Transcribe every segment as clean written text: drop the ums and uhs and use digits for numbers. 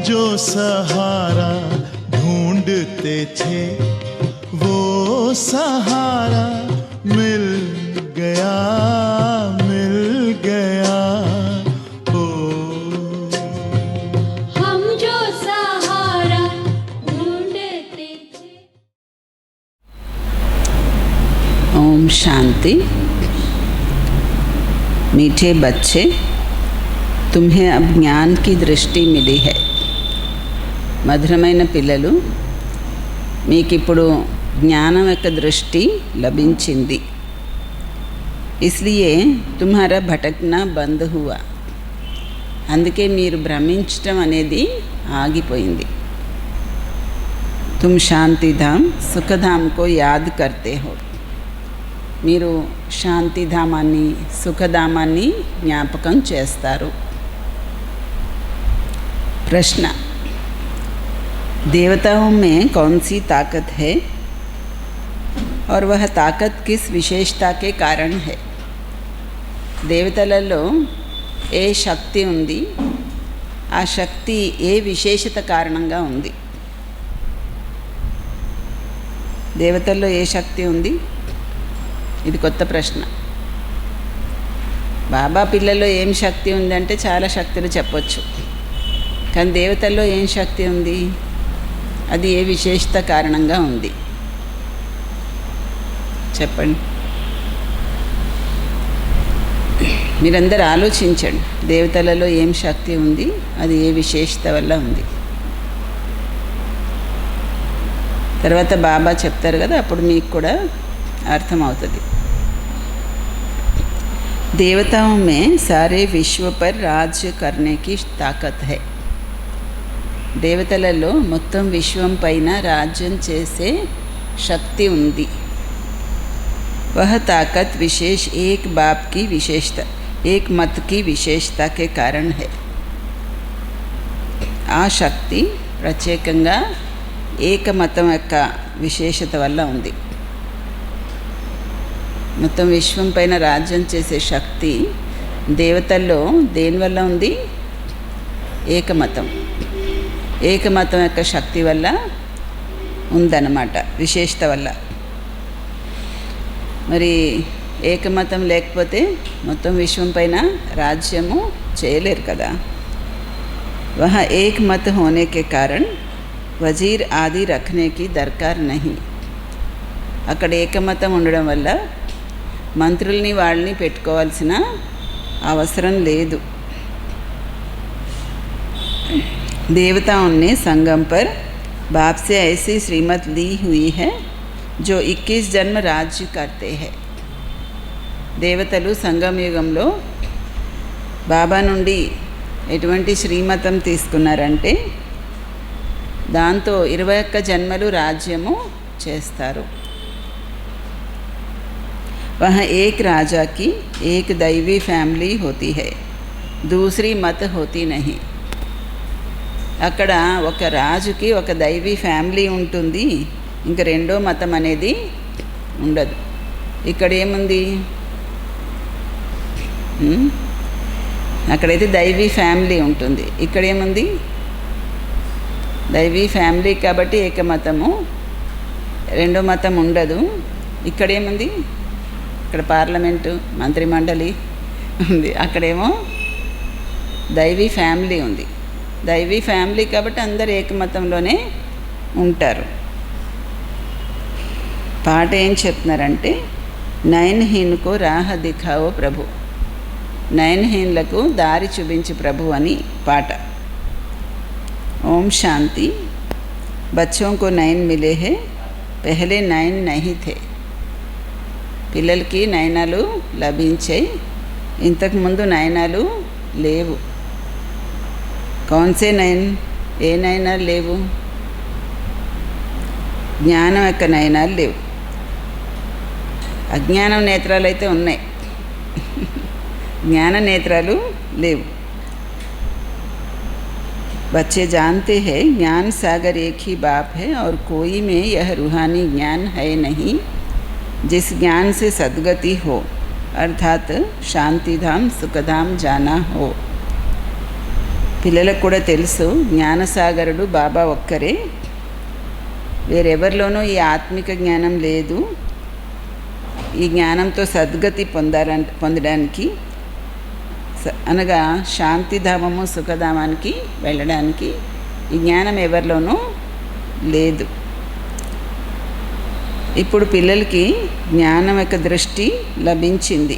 जो सहारा ढूंढते थे वो सहारा मिल गया, मिल गया। ओ हम जो सहारा ढूंढते थे। ओम शांति। मीठे बच्चे, तुम्हें अब ज्ञान की दृष्टि मिली है। మధురమైన పిల్లలు, మీకు ఇప్పుడు జ్ఞానం యొక్క దృష్టి లభించింది। इसलिए तुम्हारा भटकना बंद हुआ। అందుకే మీరు భ్రమించటం అనేది ఆగిపోయింది। तुम శాంతిధామ్ సుఖధామ్ को याद करते हो। మీరు శాంతిధామాన్ని సుఖధామాన్ని జ్ఞాపకం చేస్తారు। प्रश्न, देवताओं में कौन सी ताकत है और वह ताकत किस विशेषता के कारण है? దేవతలలో ఏ శక్తి ఉంది, ఆ శక్తి ఏ విశేషత కారణంగా ఉంది? దేవతల్లో ఏ శక్తి ఉంది? ఇది కొత్త ప్రశ్న। బాబా పిల్లల్లో ఏం శక్తి ఉందంటే చాలా శక్తులు చెప్పొచ్చు, కానీ దేవతల్లో ఏం శక్తి ఉంది, అది ఏ విశేషత కారణంగా ఉంది? చెప్పండి, మీరందరూ ఆలోచించండి। దేవతలలో ఏం శక్తి ఉంది, అది ఏ విశేషత వల్ల ఉంది? తర్వాత బాబా చెప్తారు కదా, అప్పుడు మీకు కూడా అర్థమవుతుంది। देवताओं में सारे विश्व पर राज्य करने की ताकत है। దేవతలలో మొత్తం విశ్వం పైన రాజ్యం చేసే శక్తి ఉంది। वह ताकत विशेष एक बाप की विशेषता, एक मत की विशेषता के कारण है। ఆ శక్తి ప్రత్యేకంగా ఏకమతం యొక్క విశేషత వల్ల ఉంది। మొత్తం విశ్వం పైన రాజ్యం చేసే శక్తి దేవతల్లో దేనివల్ల ఉంది? ఏకమతం, ఏకమతం యొక్క శక్తి వల్ల ఉందన్నమాట, విశేషత వల్ల। మరి ఏకమతం లేకపోతే మొత్తం విశ్వం పైన రాజ్యము చేయలేరు కదా। वह एक मत होने के कारण वजीर आदि रखने की दरकार नहीं। అక్కడ ఏకమతం ఉండడం వల్ల మంత్రుల్ని వాళ్ళని పెట్టుకోవాల్సిన అవసరం లేదు। देवताओं ने संगम पर बाप से ऐसी श्रीमत ली हुई है जो 21 जन्म राज्य करते हैं। దేవతలు సంగమ యుగంలో బాబా నుండి ఎటువంటి శ్రీమతం తీసుకున్నారంటే దాంతో 21 జన్మలు రాజ్యము చేస్తారు। वहाँ एक राजा की एक दैवी फैमिली होती है, दूसरी मत होती नहीं। అక్కడ ఒక రాజుకి ఒక దైవీ ఫ్యామిలీ ఉంటుంది, ఇంకా రెండో మతం అనేది ఉండదు। ఇక్కడ ఏముంది? అక్కడైతే దైవీ ఫ్యామిలీ ఉంటుంది, ఇక్కడ ఏముంది? దైవీ ఫ్యామిలీ కాబట్టి ఏకమతము, రెండో మతం ఉండదు। ఇక్కడేముంది? ఇక్కడ పార్లమెంటు, మంత్రిమండలి ఉంది, అక్కడేమో దైవీ ఫ్యామిలీ ఉంది। దైవీ ఫ్యామిలీ కాబట్టి అందరు ఏకమతంలోనే ఉంటారు। పాట ఏం చెప్తున్నారంటే, నయనహీన్కో రాహ దిఖావో ప్రభు, నయనహీన్లకు దారి చూపించు ప్రభు అని పాట। ఓం శాంతి। बच्चों को नयन मिले हैं పెహలే నయన్ నహీ థే. పిల్లలకి నయనాలు లభించాయి, ఇంతకుముందు నయనాలు లేవు. కౌన్సే నయన్, ఏ నయనాలు లేవు? జ్ఞానం యొక్క నయనాలు లేవు. అజ్ఞానం నేత్రాలు అయితే ఉన్నాయి, జ్ఞాన నేత్రాలు లేవు. बच्चे जानते हैं ज्ञान सागर एक ही बाप है और कोई में यह रूहानी ज्ञान है नहीं जिस ज्ञान से सद्गति हो अर्थात शांतिधाम सुखधाम जाना हो. పిల్లలకు కూడా తెలుసు జ్ఞానసాగరుడు బాబా ఒక్కరే, వేరెవరిలోనూ ఈ ఆత్మిక జ్ఞానం లేదు. ఈ జ్ఞానంతో సద్గతి పొందడానికి అనగా శాంతిధామము సుఖధామానికి వెళ్ళడానికి ఈ జ్ఞానం ఎవరిలోనూ లేదు. ఇప్పుడు పిల్లలకి జ్ఞానం యొక్క దృష్టి లభించింది.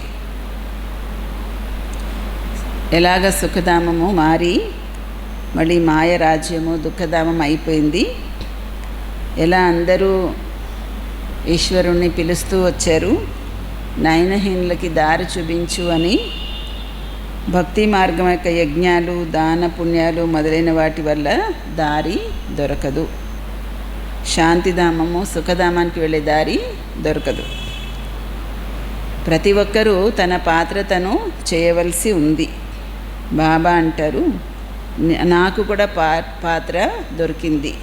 ఎలాగ సుఖధామము మారి మళ్ళీ మాయ రాజ్యము దుఃఖధామం అయిపోయింది, ఎలా అందరూ ఈశ్వరుణ్ణి పిలుస్తూ వచ్చారు, నయనహీనులకి దారి చూపించు అని. భక్తి మార్గం యొక్క యజ్ఞాలు దాన పుణ్యాలు మొదలైన వాటి వల్ల దారి దొరకదు. శాంతిధామము సుఖధామానికి వెళ్ళే దారి దొరకదు. ప్రతి ఒక్కరూ తన పాత్ర తను చేయవలసి ఉంది. బాబా అంటారు, నాకు కూడా పాత్ర దొరికింది.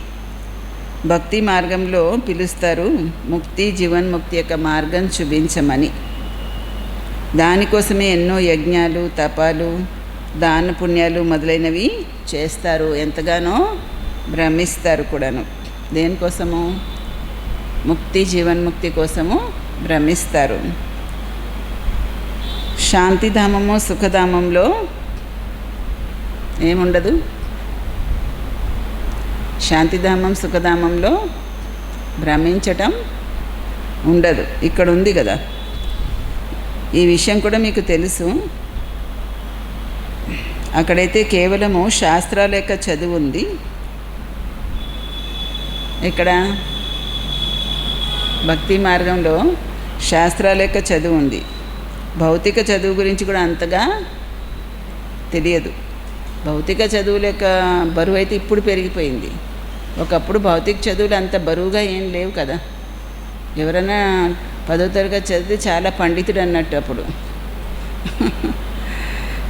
భక్తి మార్గంలో పిలుస్తారు, ముక్తి జీవన్ముక్తి యొక్క మార్గం చూపించమని. దానికోసమే ఎన్నో యజ్ఞాలు తపాలు దాన పుణ్యాలు మొదలైనవి చేస్తారు, ఎంతగానో భ్రమిస్తారు కూడాను. దేనికోసము? ముక్తి జీవన్ముక్తి కోసము భ్రమిస్తారు. శాంతిధామము సుఖధామంలో ఏముండదు. శాంతిధామం సుఖధామంలో భ్రమించటం ఉండదు. ఇక్కడ ఉంది కదా, ఈ విషయం కూడా మీకు తెలుసు. అక్కడైతే కేవలము శాస్త్రాల యొక్క చదువు ఉంది. ఇక్కడ భక్తి మార్గంలో శాస్త్రాల యొక్క చదువు ఉంది. భౌతిక చదువు గురించి కూడా అంతగా తెలియదు. భౌతిక చదువుల యొక్క బరువు అయితే ఇప్పుడు పెరిగిపోయింది. ఒకప్పుడు భౌతిక చదువులు అంత బరువుగా ఏం లేవు కదా. ఎవరైనా 10వ తరగతి చదివితే చాలా పండితుడు అన్నట్టు. అప్పుడు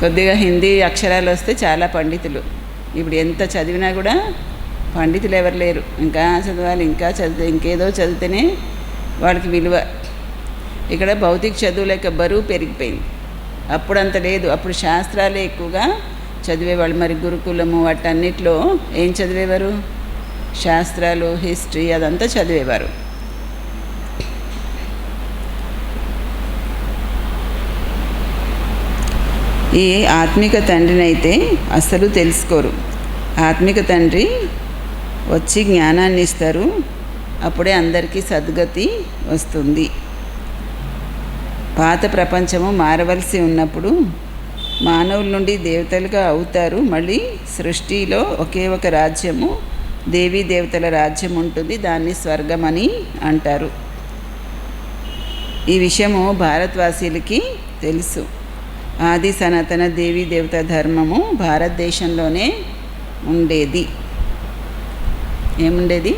కొద్దిగా హిందీ అక్షరాలు వస్తే చాలా పండితులు. ఇప్పుడు ఎంత చదివినా కూడా పండితులు ఎవరు లేరు. ఇంకా చదవాలి, ఇంకా చదివితే ఇంకేదో చదివితేనే వాడికి విలువ. ఇక్కడ భౌతిక చదువుల యొక్క బరువు పెరిగిపోయింది. అప్పుడు అంత లేదు. అప్పుడు శాస్త్రాలే ఎక్కువగా చదివేవాళ్ళు. మరి గురుకులము వాటన్నిటిలో ఏం చదివేవారు? శాస్త్రాలు, హిస్టరీ అదంతా చదివేవారు. ఈ ఆత్మిక తండ్రిని అయితే అస్సలు తెలుసుకోరు. ఆత్మిక తండ్రి వచ్చి జ్ఞానాన్ని ఇస్తారు, అప్పుడే అందరికీ సద్గతి వస్తుంది. పాత ప్రపంచము మారవలసి ఉన్నప్పుడు మానవుల నుండి దేవతలుగా అవుతారు. మళ్ళీ సృష్టిలో ఒకే ఒక రాజ్యము, దేవీ దేవతల రాజ్యం ఉంటుంది. దాన్ని స్వర్గం అని అంటారు. ఈ విషయము భారతవాసీలకి తెలుసు. ఆది సనాతన దేవీ దేవత ధర్మము భారతదేశంలోనే ఉండేది. ఏముండేది?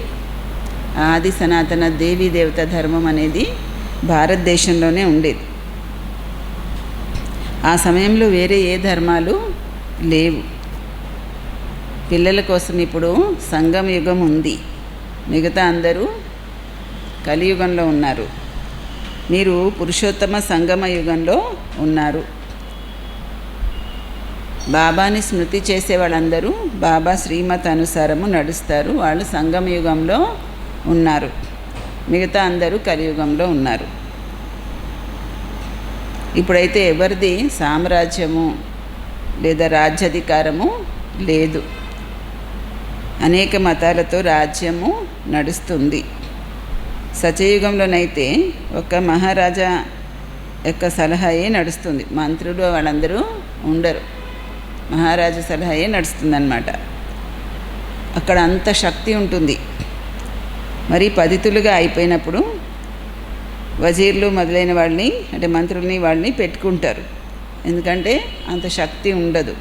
ఆది సనాతన దేవీ దేవత ధర్మం అనేది భారతదేశంలోనే ఉండేది. ఆ సమయంలో వేరే ఏ ధర్మాలు లేవు. పిల్లల కోసం ఇప్పుడు సంగమ యుగం ఉంది. మిగతా అందరూ కలియుగంలో ఉన్నారు. మీరు పురుషోత్తమ సంగమ యుగంలో ఉన్నారు. బాబాని స్మృతి చేసే వాళ్ళందరూ బాబా శ్రీమత్ అనుసారము నడుస్తారు. వాళ్ళు సంగమ యుగంలో ఉన్నారు. మిగతా అందరూ కలియుగంలో ఉన్నారు. ఇప్పుడైతే ఎవరిది సామ్రాజ్యము లేదా రాజ్యాధికారము లేదు. అనేక మతాలతో రాజ్యము నడుస్తుంది. సత్యయుగంలోనైతే ఒక మహారాజా యొక్క సలహాయే నడుస్తుంది. మంత్రులు వాళ్ళందరూ ఉండరు. మహారాజు సలహాయే నడుస్తుందన్నమాట. అక్కడ అంత శక్తి ఉంటుంది. మరి పతితులుగా అయిపోయినప్పుడు వజీర్లు మొదలైన వాళ్ళని అంటే మంత్రుల్ని వాళ్ళని పెట్టుకుంటారు, ఎందుకంటే అంత శక్తి ఉండదు.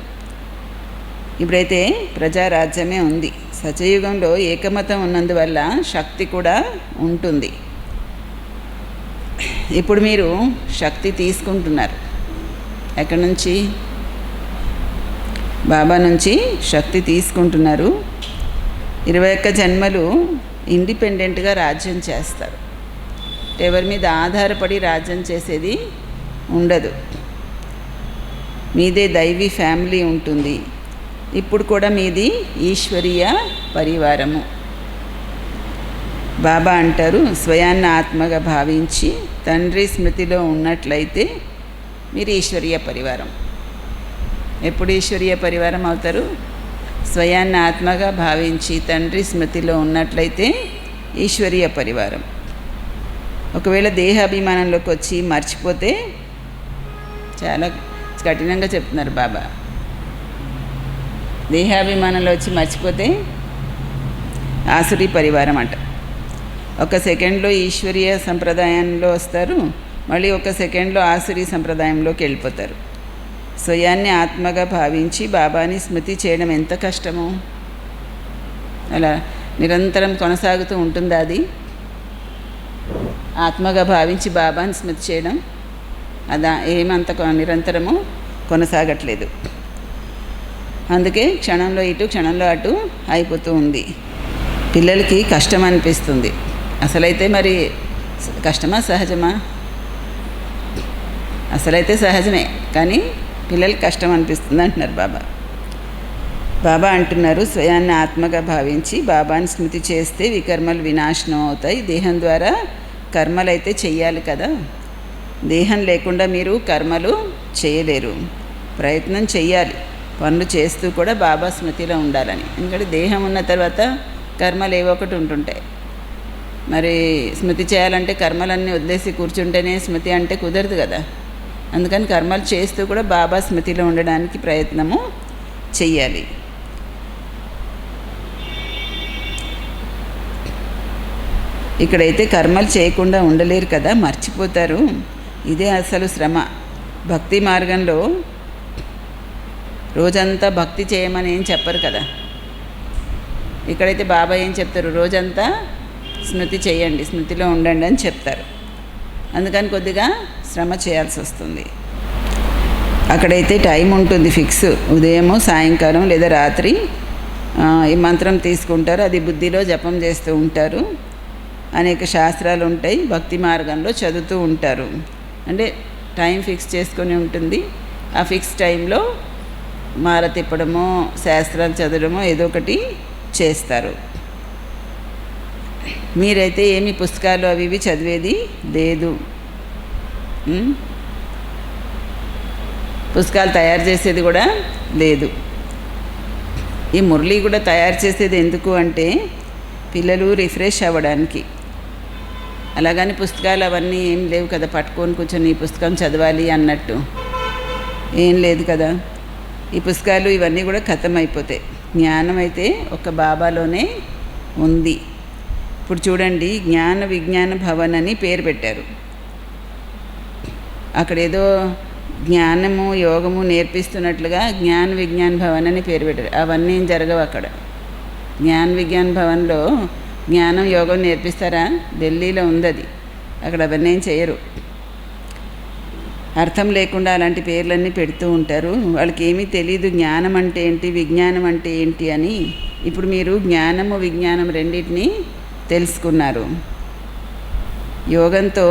ఇప్పుడైతే ప్రజారాజ్యమే ఉంది. సత్యయుగంలో ఏకమతం ఉన్నందువల్ల శక్తి కూడా ఉంటుంది. ఇప్పుడు మీరు శక్తి తీసుకుంటున్నారు. ఎక్కడి నుంచి? బాబా నుంచి శక్తి తీసుకుంటున్నారు. 21 జన్మలు ఇండిపెండెంట్గా రాజ్యం చేస్తారు. ఎవరి మీద ఆధారపడి రాజ్యం చేసేది ఉండదు. మీదే దైవీ ఫ్యామిలీ ఉంటుంది. ఇప్పుడు కూడా మీది ఈశ్వరీయ పరివారము. బాబా అంటారు, స్వయాన్ని ఆత్మగా భావించి తండ్రి స్మృతిలో ఉన్నట్లయితే మీరు ఈశ్వరీయ పరివారం. ఎప్పుడు ఈశ్వరీయ పరివారం అవుతారు? స్వయాన్ని ఆత్మగా భావించి తండ్రి స్మృతిలో ఉన్నట్లయితే ఈశ్వరీయ పరివారం. ఒకవేళ దేహాభిమానంలోకి వచ్చి మర్చిపోతే, చాలా కఠినంగా చెప్తున్నారు బాబా, దేహాభిమానంలో వచ్చి మర్చిపోతే ఆసురీ పరివారం అంట. ఒక సెకండ్లో ఈశ్వరీయ సంప్రదాయంలో వస్తారు, మళ్ళీ ఒక సెకండ్లో ఆసురీ సంప్రదాయంలోకి వెళ్ళిపోతారు. స్వయాన్ని ఆత్మగా భావించి బాబాని స్మృతి చేయడం ఎంత కష్టమో. అలా నిరంతరం కొనసాగుతూ ఉంటుందా అది? ఆత్మగా భావించి బాబాని స్మృతి చేయడం అదా ఏమంత నిరంతరము కొనసాగట్లేదు. అందుకే క్షణంలో ఇటు క్షణంలో అటు అయిపోతూ ఉంది. పిల్లలకి కష్టం అనిపిస్తుంది. అసలైతే మరి కష్టమా సహజమా? అసలైతే సహజమే, కానీ పిల్లలకి కష్టం అనిపిస్తుంది అంటున్నారు బాబా. బాబా అంటున్నారు, స్వయాన్ని ఆత్మగా భావించి బాబాని స్మృతి చేస్తే వికర్మలు వినాశనం అవుతాయి. దేహం ద్వారా కర్మలు అయితే చెయ్యాలి కదా. దేహం లేకుండా మీరు కర్మలు చేయలేరు. ప్రయత్నం చెయ్యాలి, పనులు చేస్తూ కూడా బాబా స్మృతిలో ఉండాలని. ఎందుకంటే దేహం ఉన్న తర్వాత కర్మలు ఏవో ఒకటి ఉంటుంటాయి. మరి స్మృతి చేయాలంటే కర్మలన్నీ వదిలేసి కూర్చుంటేనే స్మృతి అంటే కుదరదు కదా. అందుకని కర్మలు చేస్తూ కూడా బాబా స్మృతిలో ఉండడానికి ప్రయత్నము చెయ్యాలి. ఇక్కడైతే కర్మలు చేయకుండా ఉండలేరు కదా, మర్చిపోతారు. ఇదే అసలు శ్రమ. భక్తి మార్గంలో రోజంతా భక్తి చేయమని ఏం చెప్పరు కదా. ఇక్కడైతే బాబా ఏం చెప్తారు? రోజంతా స్మృతి చేయండి, స్మృతిలో ఉండండి అని చెప్తారు. అందుకని కొద్దిగా శ్రమ చేయాల్సి వస్తుంది. అక్కడైతే టైం ఉంటుంది ఫిక్స్. ఉదయము, సాయంకాలం లేదా రాత్రి ఈ మంత్రం తీసుకుంటారు, అది బుద్ధిలో జపం చేస్తూ ఉంటారు. అనేక శాస్త్రాలు ఉంటాయి, భక్తి మార్గంలో చదువుతూ ఉంటారు. అంటే టైం ఫిక్స్ చేసుకొని ఉంటుంది. ఆ ఫిక్స్ టైంలో మాల తిప్పడమో శాస్త్రాలు చదవడమో ఏదో ఒకటి చేస్తారు. మీరైతే ఏమి పుస్తకాలు అవి ఇవి చదివేది లేదు. పుస్తకాలు తయారు చేసేది కూడా లేదు. ఈ మురళి కూడా తయారు చేసేది ఎందుకు అంటే పిల్లలు రిఫ్రెష్ అవ్వడానికి. అలాగని పుస్తకాలు అవన్నీ ఏం లేవు కదా, పట్టుకొని కూర్చొని ఈ పుస్తకం చదవాలి అన్నట్టు ఏం లేదు కదా. ఈ పుస్తకాలు ఇవన్నీ కూడా ఖతం అయిపోతాయి. జ్ఞానం అయితే ఒక బాబాలోనే ఉంది. ఇప్పుడు చూడండి, జ్ఞాన విజ్ఞాన భవన్ అని పేరు పెట్టారు. అక్కడ ఏదో జ్ఞానము యోగము నేర్పిస్తున్నట్లుగా జ్ఞాన విజ్ఞాన భవన్ అని పేరు పెట్టారు. అవన్నీ ఏం జరగవు అక్కడ. జ్ఞాన విజ్ఞాన భవన్లో జ్ఞానం యోగం నేర్పిస్తారా? ఢిల్లీలో ఉంది అది. అక్కడ అవన్నీ ఏం చేయరు. అర్థం లేకుండా అలాంటి పేర్లన్నీ పెడుతూ ఉంటారు. వాళ్ళకి ఏమీ తెలియదు జ్ఞానం అంటే ఏంటి, విజ్ఞానం అంటే ఏంటి అని. ఇప్పుడు మీరు జ్ఞానము విజ్ఞానం రెండింటినీ తెలుసుకున్నారు. యోగంతో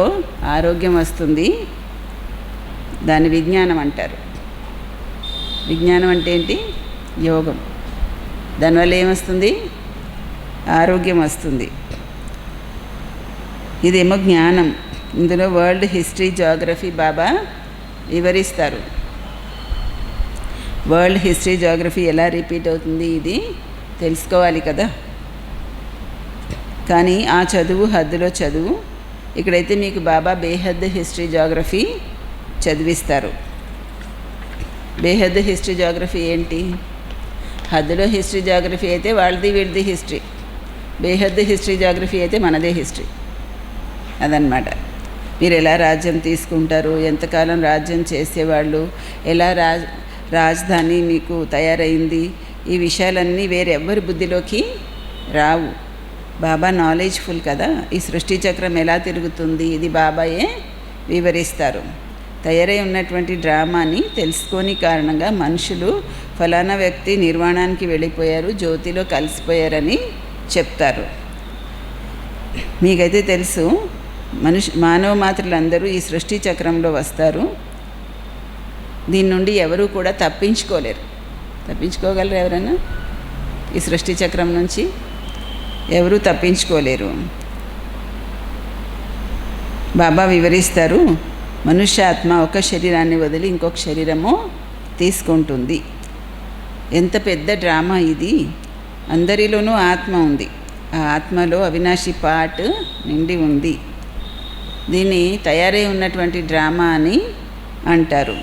ఆరోగ్యం వస్తుంది, దాన్ని విజ్ఞానం అంటారు. విజ్ఞానం అంటే ఏంటి? యోగం. దానివల్ల ఏమొస్తుంది? ఆరోగ్యం వస్తుంది. ఇదేమో జ్ఞానం. ఇందులో వరల్డ్ హిస్టరీ జాగ్రఫీ బాబా వివరిస్తారు. వరల్డ్ హిస్టరీ జాగ్రఫీ ఎలా రిపీట్ అవుతుంది ఇది తెలుసుకోవాలి కదా. కానీ ఆ చదువు హద్దులో చదువు. ఇక్కడైతే మీకు బాబా బేహద్ హిస్టరీ జాగ్రఫీ చదివిస్తారు. బేహద్ హిస్టరీ జాగ్రఫీ ఏంటి? హద్దులో హిస్టరీ జాగ్రఫీ అయితే వాళ్ళది వీళ్ళది హిస్టరీ. బేహద్దు హిస్టరీ జాగ్రఫీ అయితే మనదే హిస్టరీ. అదనమాట. మీరు ఎలా రాజ్యం తీసుకుంటారు, ఎంతకాలం రాజ్యం చేసేవాళ్ళు, ఎలా రాజధాని మీకు తయారైంది, ఈ విషయాలన్నీ వేరెవ్వరి బుద్ధిలోకి రావు. బాబా నాలెడ్జ్ఫుల్ కదా. ఈ సృష్టి చక్రం ఎలా తిరుగుతుంది ఇది బాబాయే వివరిస్తారు. తయారై ఉన్నటువంటి డ్రామాని తెలుసుకొని కారణంగా మనుషులు ఫలానా వ్యక్తి నిర్వాణానికి వెళ్ళిపోయారు, జ్యోతిలో కలిసిపోయారని చెప్తారు. మీకైతే తెలుసు, మానవ మాత్రులందరూ ఈ సృష్టి చక్రంలో వస్తారు. దీని నుండి ఎవరూ కూడా తప్పించుకోలేరు. తప్పించుకోగలరు ఎవరైనా? ఈ సృష్టి చక్రం నుంచి ఎవరూ తప్పించుకోలేరు. బాబా వివరిస్తారు, మనుష్యాత్మ ఒక శరీరాన్ని వదిలి ఇంకొక శరీరము తీసుకుంటుంది. ఎంత పెద్ద డ్రామా ఇది. అందరిలోనూ ఆత్మ ఉంది. ఆ ఆత్మలో అవినాశి పార్ట్ నిండి ఉంది. దీన్ని తయారై ఉన్నటువంటి డ్రామా అని అంటారు.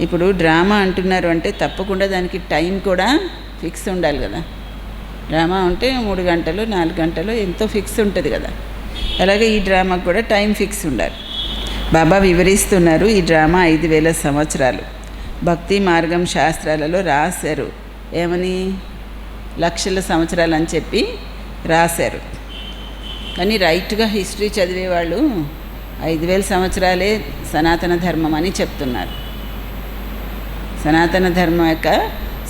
ఇప్పుడు డ్రామా అంటున్నారు అంటే తప్పకుండా దానికి టైం కూడా ఫిక్స్ ఉండాలి కదా. డ్రామా ఉంటే 3 గంటలు 4 గంటలు ఎంతో ఫిక్స్ ఉంటుంది కదా. అలాగే ఈ డ్రామాకు కూడా టైం ఫిక్స్ ఉండాలి. బాబా వివరిస్తున్నారు, ఈ డ్రామా 5000 సంవత్సరాలు భక్తి మార్గం శాస్త్రాలలో రాశారు. ఏమని? లక్షల సంవత్సరాలు అని చెప్పి రాశారు. కానీ రైట్గా హిస్టరీ చదివేవాళ్ళు 5000 సంవత్సరాలే సనాతన ధర్మం అని చెప్తున్నారు. సనాతన ధర్మం యొక్క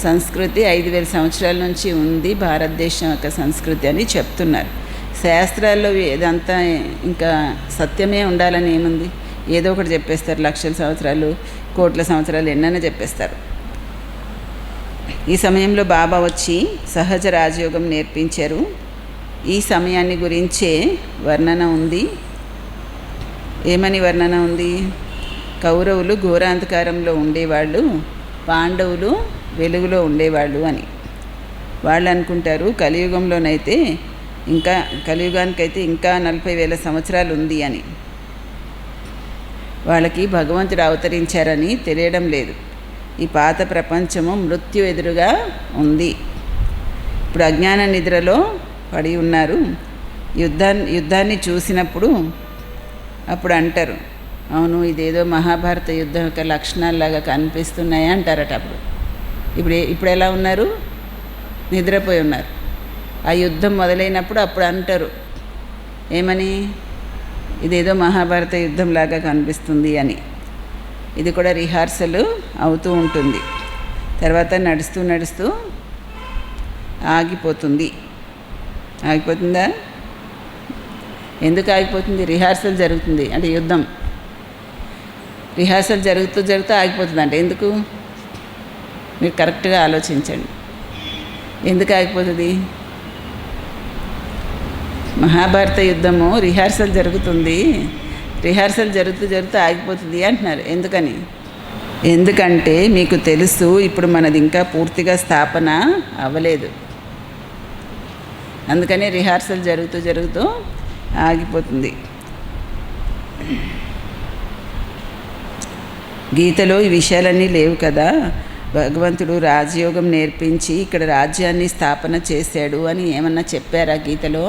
సంస్కృతి 5000 సంవత్సరాల నుంచి ఉంది, భారతదేశం యొక్క సంస్కృతి అని చెప్తున్నారు. శాస్త్రాల్లో ఇదంతా ఇంకా సత్యమే ఉండాలని ఏముంది? ఏదో ఒకటి చెప్పేస్తారు. లక్షల సంవత్సరాలు, కోట్ల సంవత్సరాలు ఎన్నైనా చెప్పేస్తారు. ఈ సమయంలో బాబా వచ్చి సహజ రాజయోగం నేర్పించారు. ఈ సమయాన్ని గురించే వర్ణన ఉంది. ఏమని వర్ణన ఉంది? కౌరవులు ఘోరాంధకారంలో ఉండేవాళ్ళు, పాండవులు వెలుగులో ఉండేవాళ్ళు అని. వాళ్ళు అనుకుంటారు కలియుగంలోనైతే కలియుగానికైతే ఇంకా 40,000 సంవత్సరాలు ఉంది అని. వాళ్ళకి భగవంతుడు అవతరించారని తెలియడం లేదు. ఈ పాత ప్రపంచము మృత్యు ఎదురుగా ఉంది. ఇప్పుడు అజ్ఞాన నిద్రలో పడి ఉన్నారు. యుద్ధాన్ని చూసినప్పుడు అప్పుడు అంటారు, అవును ఇదేదో మహాభారత యుద్ధం యొక్క లక్షణాల్లాగా కనిపిస్తున్నాయి అంటారట. ఇప్పుడు ఎలా ఉన్నారు? నిద్రపోయి ఉన్నారు. ఆ యుద్ధం మొదలైనప్పుడు అప్పుడు అంటారు ఏమని? ఇదేదో మహాభారత యుద్ధంలాగా కనిపిస్తుంది అని. ఇది కూడా రిహార్సల్ అవుతూ ఉంటుంది. తర్వాత నడుస్తూ నడుస్తూ ఆగిపోతుంది. ఆగిపోతుందా? ఎందుకు ఆగిపోతుంది? రిహార్సల్ జరుగుతుంది అంటే యుద్ధం. రిహార్సల్ జరుగుతూ ఆగిపోతుంది అంటే ఎందుకు? మీరు కరెక్ట్గా ఆలోచించండి. ఎందుకు ఆగిపోతుంది? మహాభారత యుద్ధము రిహార్సల్ జరుగుతుంది, రిహార్సల్ జరుగుతూ ఆగిపోతుంది అంటున్నారు. ఎందుకని? ఎందుకంటే మీకు తెలుసు ఇప్పుడు మనది ఇంకా పూర్తిగా స్థాపన అవ్వలేదు. అందుకని రిహార్సల్ జరుగుతూ ఆగిపోతుంది. గీతలో ఈ విషయాలన్నీ లేవు కదా. భగవంతుడు రాజయోగం నేర్పించి ఇక్కడ రాజ్యాన్ని స్థాపన చేశాడు అని ఏమన్నా చెప్పారా గీతలో?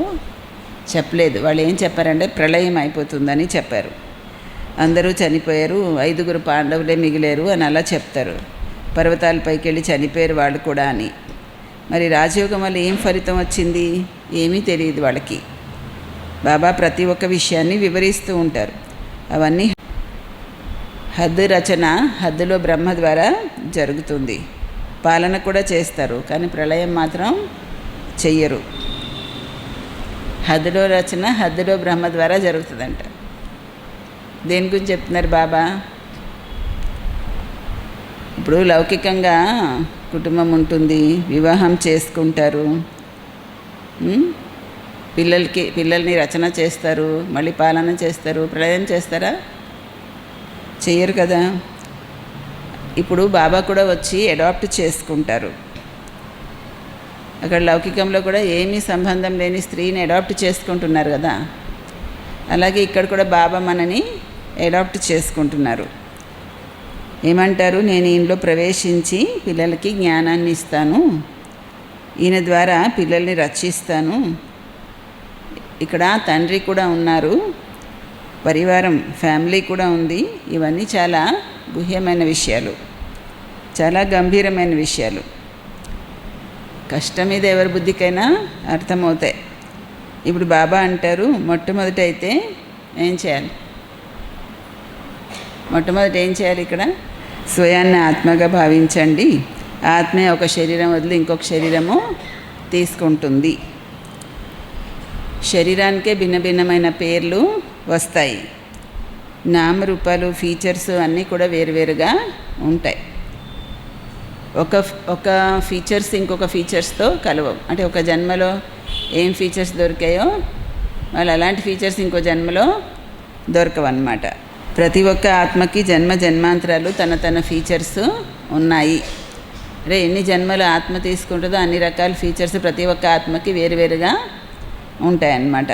చెప్పలేదు. వాళ్ళు ఏం చెప్పారంటే ప్రళయం అయిపోతుందని చెప్పారు. అందరూ చనిపోయారు, 5 పాండవులే మిగిలారు అని అలా చెప్తారు. పర్వతాలపైకి వెళ్ళి చనిపోయారు వాళ్ళు కూడా అని. మరి రాజయోగం వల్ల ఏం ఫలితం వచ్చింది? ఏమీ తెలియదు వాళ్ళకి. బాబా ప్రతి ఒక్క విషయాన్ని వివరిస్తూ ఉంటారు. అవన్నీ హద్దు రచన హద్దులో బ్రహ్మ ద్వారా జరుగుతుంది. పాలన కూడా చేస్తారు, కానీ ప్రళయం మాత్రం చెయ్యరు. హద్దులో రచన హద్దులో బ్రహ్మ ద్వారా జరుగుతుందంట. దేని గురించి చెప్తున్నారు బాబా? ఇప్పుడు లౌకికంగా కుటుంబం ఉంటుంది, వివాహం చేసుకుంటారు, పిల్లల్ని రచన చేస్తారు, మళ్ళీ పాలన చేస్తారు. ప్రళయం చేస్తారా? చెయ్యరు కదా. ఇప్పుడు బాబా కూడా వచ్చి అడాప్ట్ చేసుకుంటారు. అక్కడ లౌకికంలో కూడా ఏమీ సంబంధం లేని స్త్రీని అడాప్ట్ చేసుకుంటున్నారు కదా. అలాగే ఇక్కడ కూడా బాబా మనని అడాప్ట్ చేసుకుంటున్నారు. ఏమంటారు? నేను ఈయనలో ప్రవేశించి పిల్లలకి జ్ఞానాన్ని ఇస్తాను, ఈయన ద్వారా పిల్లల్ని రక్షిస్తాను, ఇక్కడ తండ్రి కూడా ఉన్నారు, పరివారం ఫ్యామిలీ కూడా ఉంది. ఇవన్నీ చాలా గుహ్యమైన విషయాలు, చాలా గంభీరమైన విషయాలు. కష్టం మీద ఎవరి బుద్ధికైనా అర్థమవుతాయి. ఇప్పుడు బాబా అంటారు, మొట్టమొదట అయితే ఏం చేయాలి? మొట్టమొదట ఏం చేయాలి? ఇక్కడ స్వయాన్ని ఆత్మగా భావించండి. ఆత్మే ఒక శరీరం వదిలి ఇంకొక శరీరము తీసుకుంటుంది. శరీరానికే భిన్న భిన్నమైన పేర్లు వస్తాయి. నామరూపాలు, ఫీచర్స్ అన్నీ కూడా వేరువేరుగా ఉంటాయి. ఒక ఫీచర్స్ ఇంకొక ఫీచర్స్తో కలవవు. అంటే ఒక జన్మలో ఏం ఫీచర్స్ దొరికాయో వాళ్ళు అలాంటి ఫీచర్స్ ఇంకో జన్మలో దొరకవన్నమాట. ప్రతి ఒక్క ఆత్మకి జన్మ జన్మాంతరాలు తన తన ఫీచర్స్ ఉన్నాయి. అంటే ఎన్ని జన్మలు ఆత్మ తీసుకుంటుందో అన్ని రకాల ఫీచర్స్ ప్రతి ఒక్క ఆత్మకి వేరువేరుగా ఉంటాయన్నమాట.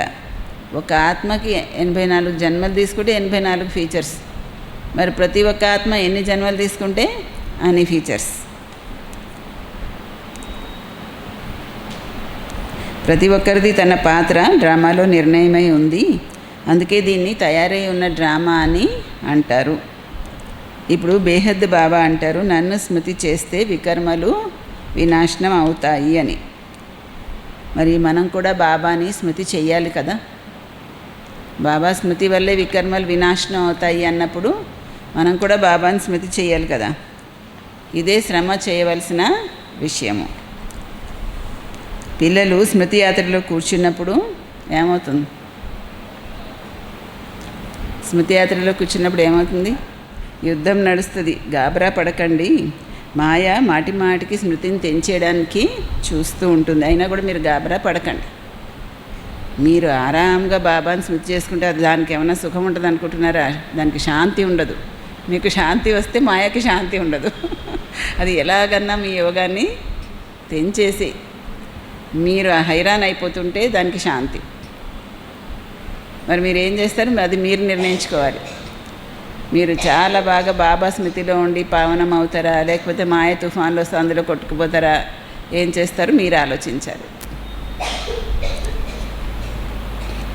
ఒక ఆత్మకి 84 జన్మలు తీసుకుంటే 84 ఫీచర్స్. మరి ప్రతి ఒక్క ఆత్మ ఎన్ని జన్మలు తీసుకుంటే అన్ని ఫీచర్స్. ప్రతి ఒక్కరిది తన పాత్ర డ్రామాలో నిర్ణయమై ఉంది. అందుకే దీన్ని తయారై ఉన్న డ్రామా అని అంటారు. ఇప్పుడు బేహద్ బాబా అంటారు, నన్ను స్మృతి చేస్తే వికర్మలు వినాశనం అవుతాయి అని. మరి మనం కూడా బాబాని స్మృతి చెయ్యాలి కదా. బాబా స్మృతి వల్లే వికర్మలు వినాశనం అవుతాయి అన్నప్పుడు మనం కూడా బాబాని స్మృతి చేయాలి కదా. ఇదే శ్రమ చేయవలసిన విషయము. పిల్లలు స్మృతి యాత్రలో కూర్చున్నప్పుడు ఏమవుతుంది? స్మృతి యాత్రలో కూర్చున్నప్పుడు ఏమవుతుంది? యుద్ధం నడుస్తుంది. గాబరా పడకండి. మాయ మాటి మాటికి స్మృతిని తెంచేయడానికి చూస్తూ ఉంటుంది. అయినా కూడా మీరు గాబరా పడకండి. మీరు ఆరాంగా బాబాని స్మృతి చేసుకుంటే అది దానికి ఏమైనా సుఖం ఉంటుంది అనుకుంటున్నారా? దానికి శాంతి ఉండదు. మీకు శాంతి వస్తే మాయకి శాంతి ఉండదు. అది ఎలాగన్నా మీ యోగాన్ని తెంచేసి మీరు హైరాన్ అయిపోతుంటే దానికి శాంతి. మరి మీరు ఏం చేస్తారు? అది మీరు నిర్ణయించుకోవాలి. మీరు చాలా బాగా బాబా స్మృతిలో ఉండి పావనం అవుతారా, లేకపోతే మాయ తుఫాన్లో వస్తే అందులో కొట్టుకుపోతారా, ఏం చేస్తారు మీరు ఆలోచించాలి.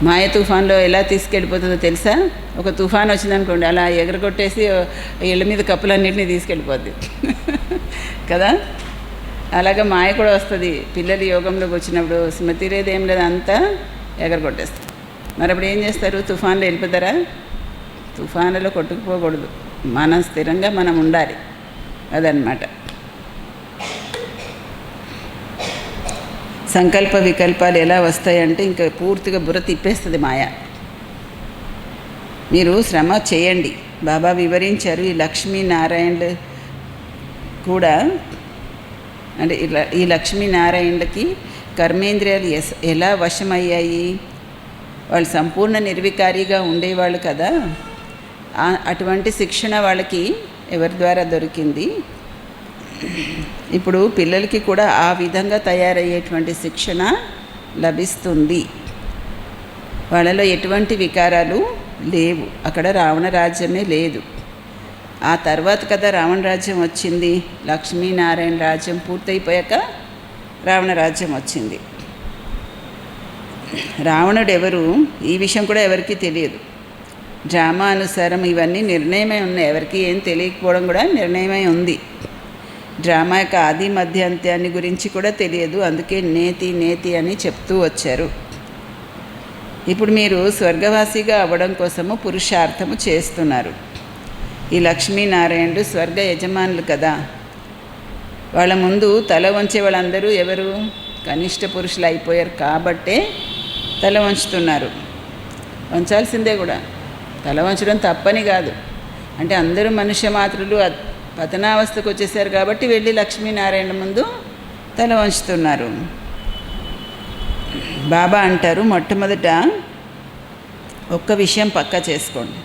మాయ తుఫాన్లో ఎలా తీసుకెళ్ళిపోతుందో తెలుసా? ఒక తుఫాన్ వచ్చిందనుకోండి, అలా ఎగరగొట్టేసి ఇళ్ళ మీద కప్పులన్నింటినీ తీసుకెళ్ళిపోద్ది కదా. అలాగే మాయ కూడా వస్తుంది. పిల్లలు యోగంలోకి వచ్చినప్పుడు స్మృతి లేదు, ఏం లేదు, అంతా ఎగరగొట్టేస్తారు. మరి అప్పుడు ఏం చేస్తారు? తుఫాన్లో వెళ్ళిపోతారా? తుఫానులో కొట్టుకుపోకూడదు. మనం స్థిరంగా మనం ఉండాలి. అదనమాట. సంకల్ప వికల్పాలు ఎలా వస్తాయంటే ఇంకా పూర్తిగా బుర్ర తిప్పేస్తుంది మాయ. మీరు శ్రమ చేయండి. బాబా వివరించారు. ఈ లక్ష్మీనారాయణలు కూడా అంటే ఈ లక్ష్మీనారాయణలకి కర్మేంద్రియాలు ఎలా వశమయ్యాయి? వాళ్ళు సంపూర్ణ నిర్వికారిగా ఉండేవాళ్ళు కదా. అటువంటి శిక్షణ వాళ్ళకి ఎవరి ద్వారా దొరికింది? ఇప్పుడు పిల్లలకి కూడా ఆ విధంగా తయారయ్యేటువంటి శిక్షణ లభిస్తుంది. వాళ్ళలో ఎటువంటి వికారాలు లేవు. అక్కడ రావణ రాజ్యమే లేదు. ఆ తర్వాత కదా రావణ రాజ్యం వచ్చింది. లక్ష్మీనారాయణ రాజ్యం పూర్తయిపోయాక రావణ రాజ్యం వచ్చింది. రావణుడు ఎవరు? ఈ విషయం కూడా ఎవరికీ తెలియదు. డ్రామా అనుసారం ఇవన్నీ నిర్ణయమై ఉన్నాయి. ఎవరికి ఏం తెలియకపోవడం కూడా నిర్ణయమై ఉంది. డ్రామా యొక్క ఆది మధ్య అంత్యాన్ని గురించి కూడా తెలియదు. అందుకే నేతి నేతి అని చెప్తూ వచ్చారు. ఇప్పుడు మీరు స్వర్గవాసిగా అవ్వడం కోసము పురుషార్థము చేస్తున్నారు. ఈ లక్ష్మీనారాయణుడు స్వర్గ యజమానులు కదా. వాళ్ళ ముందు తల వంచే వాళ్ళందరూ ఎవరు? కనిష్ట పురుషులు అయిపోయారు కాబట్టే తల వంచుతున్నారు. వంచాల్సిందే కూడా. తల వంచడం తప్పని కాదు. అంటే అందరూ మనుష్య మాత్రులు పతనావస్థకు వచ్చేసారు కాబట్టి వెళ్ళి లక్ష్మీనారాయణ ముందు తల వంచుతున్నారు. బాబా అంటారు, మొట్టమొదట ఒక్క విషయం పక్కా చేసుకోండి.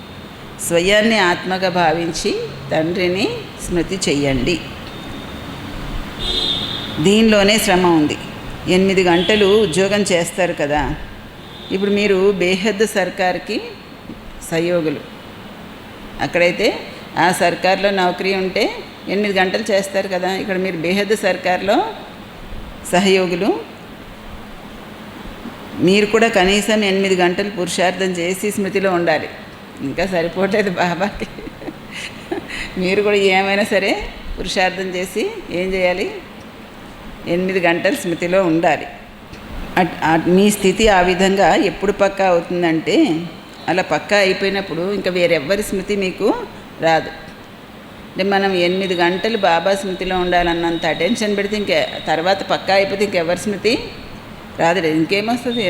స్వయాన్ని ఆత్మగా భావించి తండ్రిని స్మృతి చెయ్యండి. దీనిలోనే శ్రమ ఉంది. 8 గంటలు ఉద్యోగం చేస్తారు కదా. ఇప్పుడు మీరు బేహద్ సర్కార్కి సహయోగులు. అక్కడైతే ఆ సర్కార్లో నౌకరీ ఉంటే 8 గంటలు చేస్తారు కదా. ఇక్కడ మీరు బేహద్ సర్కార్లో సహయోగులు. మీరు కూడా కనీసం 8 గంటలు పురుషార్థం చేసి స్మృతిలో ఉండాలి. ఇంకా సరిపోవట్లేదు బాబాకి. మీరు కూడా ఏమైనా సరే పురుషార్థం చేసి ఏం చేయాలి, 8 గంటలు స్మృతిలో ఉండాలి. మీ స్థితి ఆ విధంగా ఎప్పుడు పక్కా అవుతుందంటే, అలా పక్కా అయిపోయినప్పుడు ఇంకా వేరెవ్వరి స్మృతి మీకు రాదు. అంటే మనం 8 గంటలు బాబా స్మృతిలో ఉండాలన్నంత అటెన్షన్ పెడితే ఇంకా తర్వాత పక్కా అయిపోతే ఇంకెవరి స్మృతి రాదు. ఇంకేమొస్తుంది,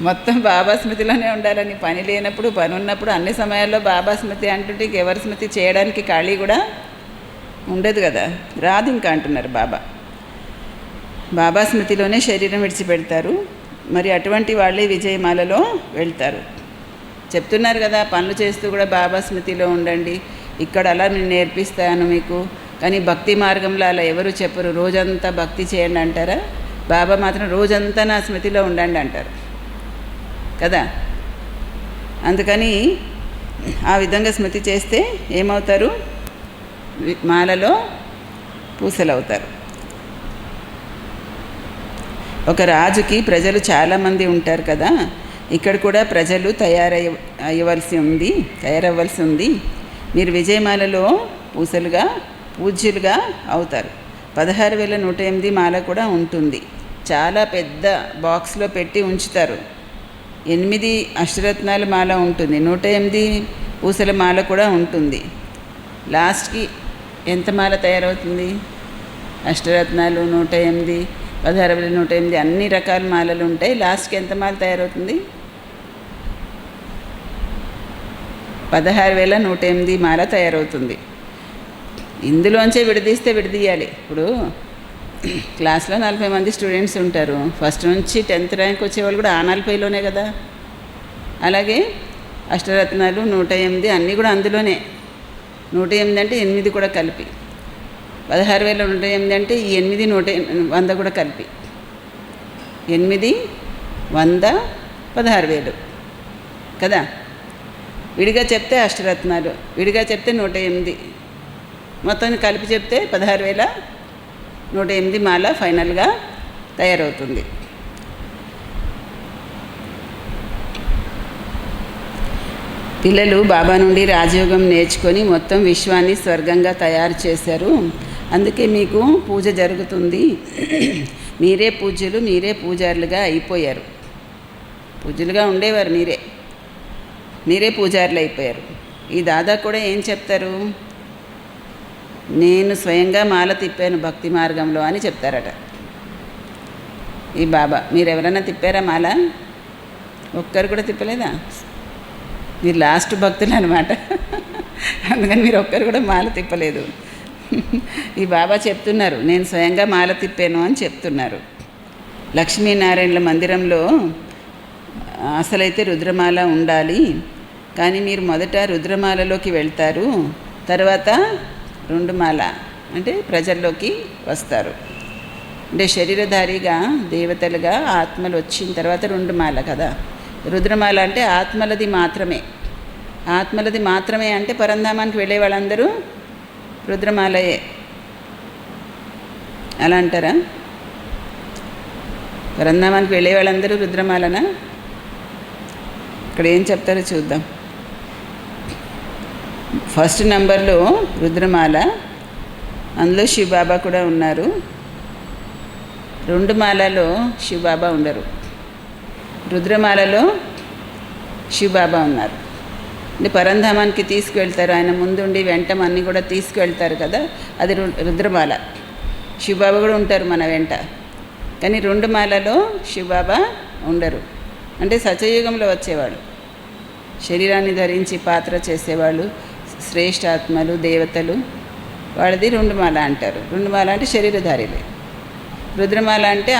మొత్తం బాబా స్మృతిలోనే ఉండాలని. పని లేనప్పుడు, పని ఉన్నప్పుడు, అన్ని సమయాల్లో బాబా స్మృతి అంటుంటే ఇంకెవరి స్మృతి చేయడానికి ఖాళీ కూడా ఉండదు కదా, రాదు ఇంకా అంటున్నారు బాబా. బాబా స్మృతిలోనే శరీరం విడిచిపెడతారు. మరి అటువంటి వాళ్ళే విజయమాలలో వెళ్తారు. చెప్తున్నారు కదా, పనులు చేస్తూ కూడా బాబా స్మృతిలో ఉండండి, ఇక్కడ అలా నేను నేర్పిస్తాను మీకు. కానీ భక్తి మార్గంలో అలా ఎవరు చెప్పరు. రోజంతా భక్తి చేయండి అంటారా? బాబా మాత్రం రోజంతా నా స్మృతిలో ఉండండి అంటారు కదా. అందుకని ఆ విధంగా స్మృతి చేస్తే ఏమవుతారు, మాలలో పూసలవుతారు. ఒక రాజుకి ప్రజలు చాలామంది ఉంటారు కదా, ఇక్కడ కూడా ప్రజలు తయారవ్వాల్సి ఉంది. మీరు విజయమాలలో పూసలుగా పూజ్యులుగా అవుతారు. 16,108 మాల కూడా ఉంటుంది. చాలా పెద్ద బాక్స్లో పెట్టి ఉంచుతారు. 8 అష్టరత్నాల మాల ఉంటుంది, 108 పూసల మాల కూడా ఉంటుంది. లాస్ట్కి ఎంత మాల తయారవుతుంది? అష్టరత్నాలు 108, 16,108 అన్ని రకాల మాలలు ఉంటాయి. లాస్ట్కి ఎంత మాల తయారవుతుంది? 16,108 మాల తయారవుతుంది. ఇందులోంచే విడదీస్తే విడదీయాలి. ఇప్పుడు క్లాస్లో 40 మంది స్టూడెంట్స్ ఉంటారు. ఫస్ట్ నుంచి 10th ర్యాంక్ వచ్చేవాళ్ళు కూడా ఆ 40లోనే కదా. అలాగే అష్టరత్నాలు 108 అన్నీ కూడా అందులోనే. 108 అంటే 8 కూడా కలిపి. 16,108 అంటే ఈ 8, 100 కూడా కలిపి. 8, 100, 16,000 కదా. విడిగా చెప్తే అష్టరత్నాలు, విడిగా చెప్తే 108, మొత్తం కలిపి చెప్తే 16,108 మాల ఫైనల్గా తయారవుతుంది. పిల్లలు బాబా నుండి రాజయోగం నేర్చుకొని మొత్తం విశ్వాన్ని స్వర్గంగా తయారు చేశారు. అందుకే మీకు పూజ జరుగుతుంది. మీరే పూజ్యులు, మీరే పూజారులుగా అయిపోయారు. పూజ్యులుగా ఉండేవారు మీరే పూజారులు అయిపోయారు. ఈ దాదా కూడా ఏం చెప్తారు, నేను స్వయంగా మాల తిప్పాను భక్తి మార్గంలో అని చెప్తారట ఈ బాబా. మీరు ఎవరైనా తిప్పారా మాల? ఒక్కరు కూడా తిప్పలేదా? మీరు లాస్ట్ భక్తులు అనమాట. అందుకని మీరు ఒక్కరు కూడా మాల తిప్పలేదు. ఈ బాబా చెప్తున్నారు, నేను స్వయంగా మాల తిప్పాను అని చెప్తున్నారు. లక్ష్మీనారాయణల మందిరంలో అసలైతే రుద్రమాల ఉండాలి, కానీ మీరు మొదట రుద్రమాలలోకి వెళ్తారు, తర్వాత 2 మాల అంటే ప్రజల్లోకి వస్తారు. అంటే శరీరధారిగా దేవతలుగా ఆత్మలు వచ్చిన తర్వాత 2 మాల కదా. రుద్రమాల అంటే ఆత్మలది మాత్రమే అంటే పరంధామానికి వెళ్ళే వాళ్ళందరూ రుద్రమాలయే అలా అంటారా? పరంధామానికి వెళ్ళే వాళ్ళందరూ రుద్రమాలనా? ఇక్కడ ఏం చెప్తారో చూద్దాం. ఫస్ట్ నెంబర్లో రుద్రమాల, అందులో శివబాబా కూడా ఉన్నారు. 2 మాలలో శివబాబా ఉండరు, రుద్రమాలలో శివబాబా ఉన్నారు. అంటే పరంధామానికి తీసుకువెళ్తారు, ఆయన ముందుండి వెంట అన్నీ కూడా తీసుకువెళ్తారు కదా, అది రుద్రమాల. శివబాబా కూడా ఉంటారు మన వెంట, కానీ 2 మాలలో శివబాబా ఉండరు. అంటే సత్యయుగంలో వచ్చేవాళ్ళు, శరీరాన్ని ధరించి పాత్ర చేసేవాళ్ళు, శ్రేష్ఠ ఆత్మలు, దేవతలు, వాళ్ళది 2 మాల అంటారు. 2 మాల అంటే శరీరధారిలే. రుద్రమాల అంటే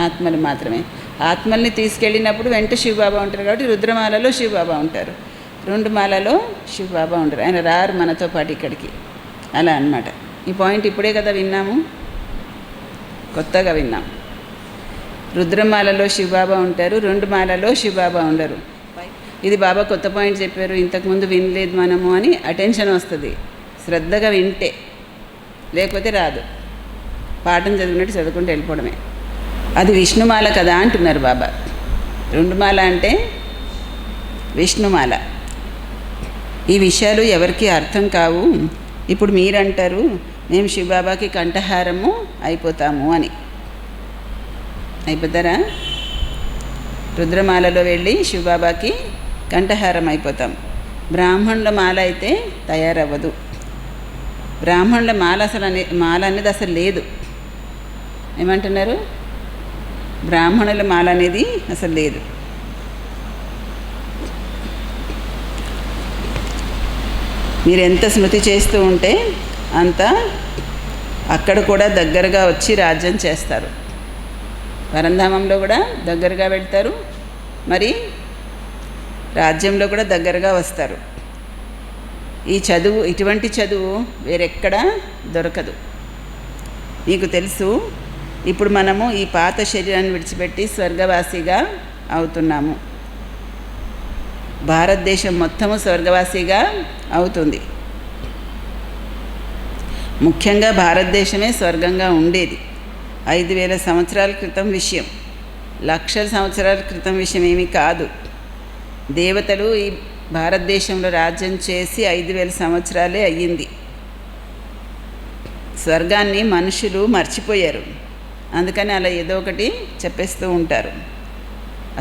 ఆత్మలు మాత్రమే. ఆత్మల్ని తీసుకెళ్ళినప్పుడు వెంట శివబాబా ఉంటారు కాబట్టి రుద్రమాలలో శివబాబా ఉంటారు, 2 మాలలో శివబాబా ఉండరు. ఆయన రారు మనతో పాటు ఇక్కడికి, అలా అన్నమాట. ఈ పాయింట్ ఇప్పుడే కదా విన్నాము, కొత్తగా విన్నాం. రుద్రమాలలో శివబాబా ఉంటారు, 2 మాలలో శివబాబా ఉండరు. ఇది బాబా కొత్త పాయింట్ చెప్పారు, ఇంతకుముందు వినలేదు మనము అని అటెన్షన్ వస్తుంది శ్రద్ధగా వింటే, లేకపోతే రాదు. పాఠం చదివినట్టు చదువుకుంటూ వెళ్ళిపోవడమే. అది విష్ణుమాల కదా అంటున్నారు బాబా. 2 మాల అంటే విష్ణుమాల. ఈ విషయాలు ఎవరికి అర్థం కావు. ఇప్పుడు మీరంటారు మేము శివబాబాకి కంఠహారము అయిపోతాము అని. అయిపోతారా? రుద్రమాలలో వెళ్ళి శివబాబాకి కంఠహారం అయిపోతాం. బ్రాహ్మణుల మాల అయితే తయారవ్వదు. బ్రాహ్మణుల మాల అనేది అసలు లేదు. ఏమంటున్నారు? బ్రాహ్మణుల మాల అనేది అసలు లేదు. మీరు ఎంత స్మృతి చేస్తూ ఉంటే అంత అక్కడ కూడా దగ్గరగా వచ్చి రాజ్యం చేస్తారు. పరంధామంలో కూడా దగ్గరగా వెళ్తారు, మరి రాజ్యంలో కూడా దగ్గరగా వస్తారు. ఈ చదువు, ఇటువంటి చదువు వేరెక్కడా దొరకదు. మీకు తెలుసు, ఇప్పుడు మనము ఈ పాత శరీరాన్ని విడిచిపెట్టి స్వర్గవాసిగా అవుతున్నాము. భారతదేశం మొత్తము స్వర్గవాసిగా అవుతుంది. ముఖ్యంగా భారతదేశమే స్వర్గంగా ఉండేది. 5000 సంవత్సరాల క్రితం విషయం, లక్షల సంవత్సరాల క్రితం విషయం ఏమీ కాదు. దేవతలు ఈ భారతదేశంలో రాజ్యం చేసి 5000 సంవత్సరాలే అయ్యింది. స్వర్గాన్ని మనుషులు మర్చిపోయారు. అందుకని అలా ఏదో ఒకటి చెప్పేస్తూ ఉంటారు.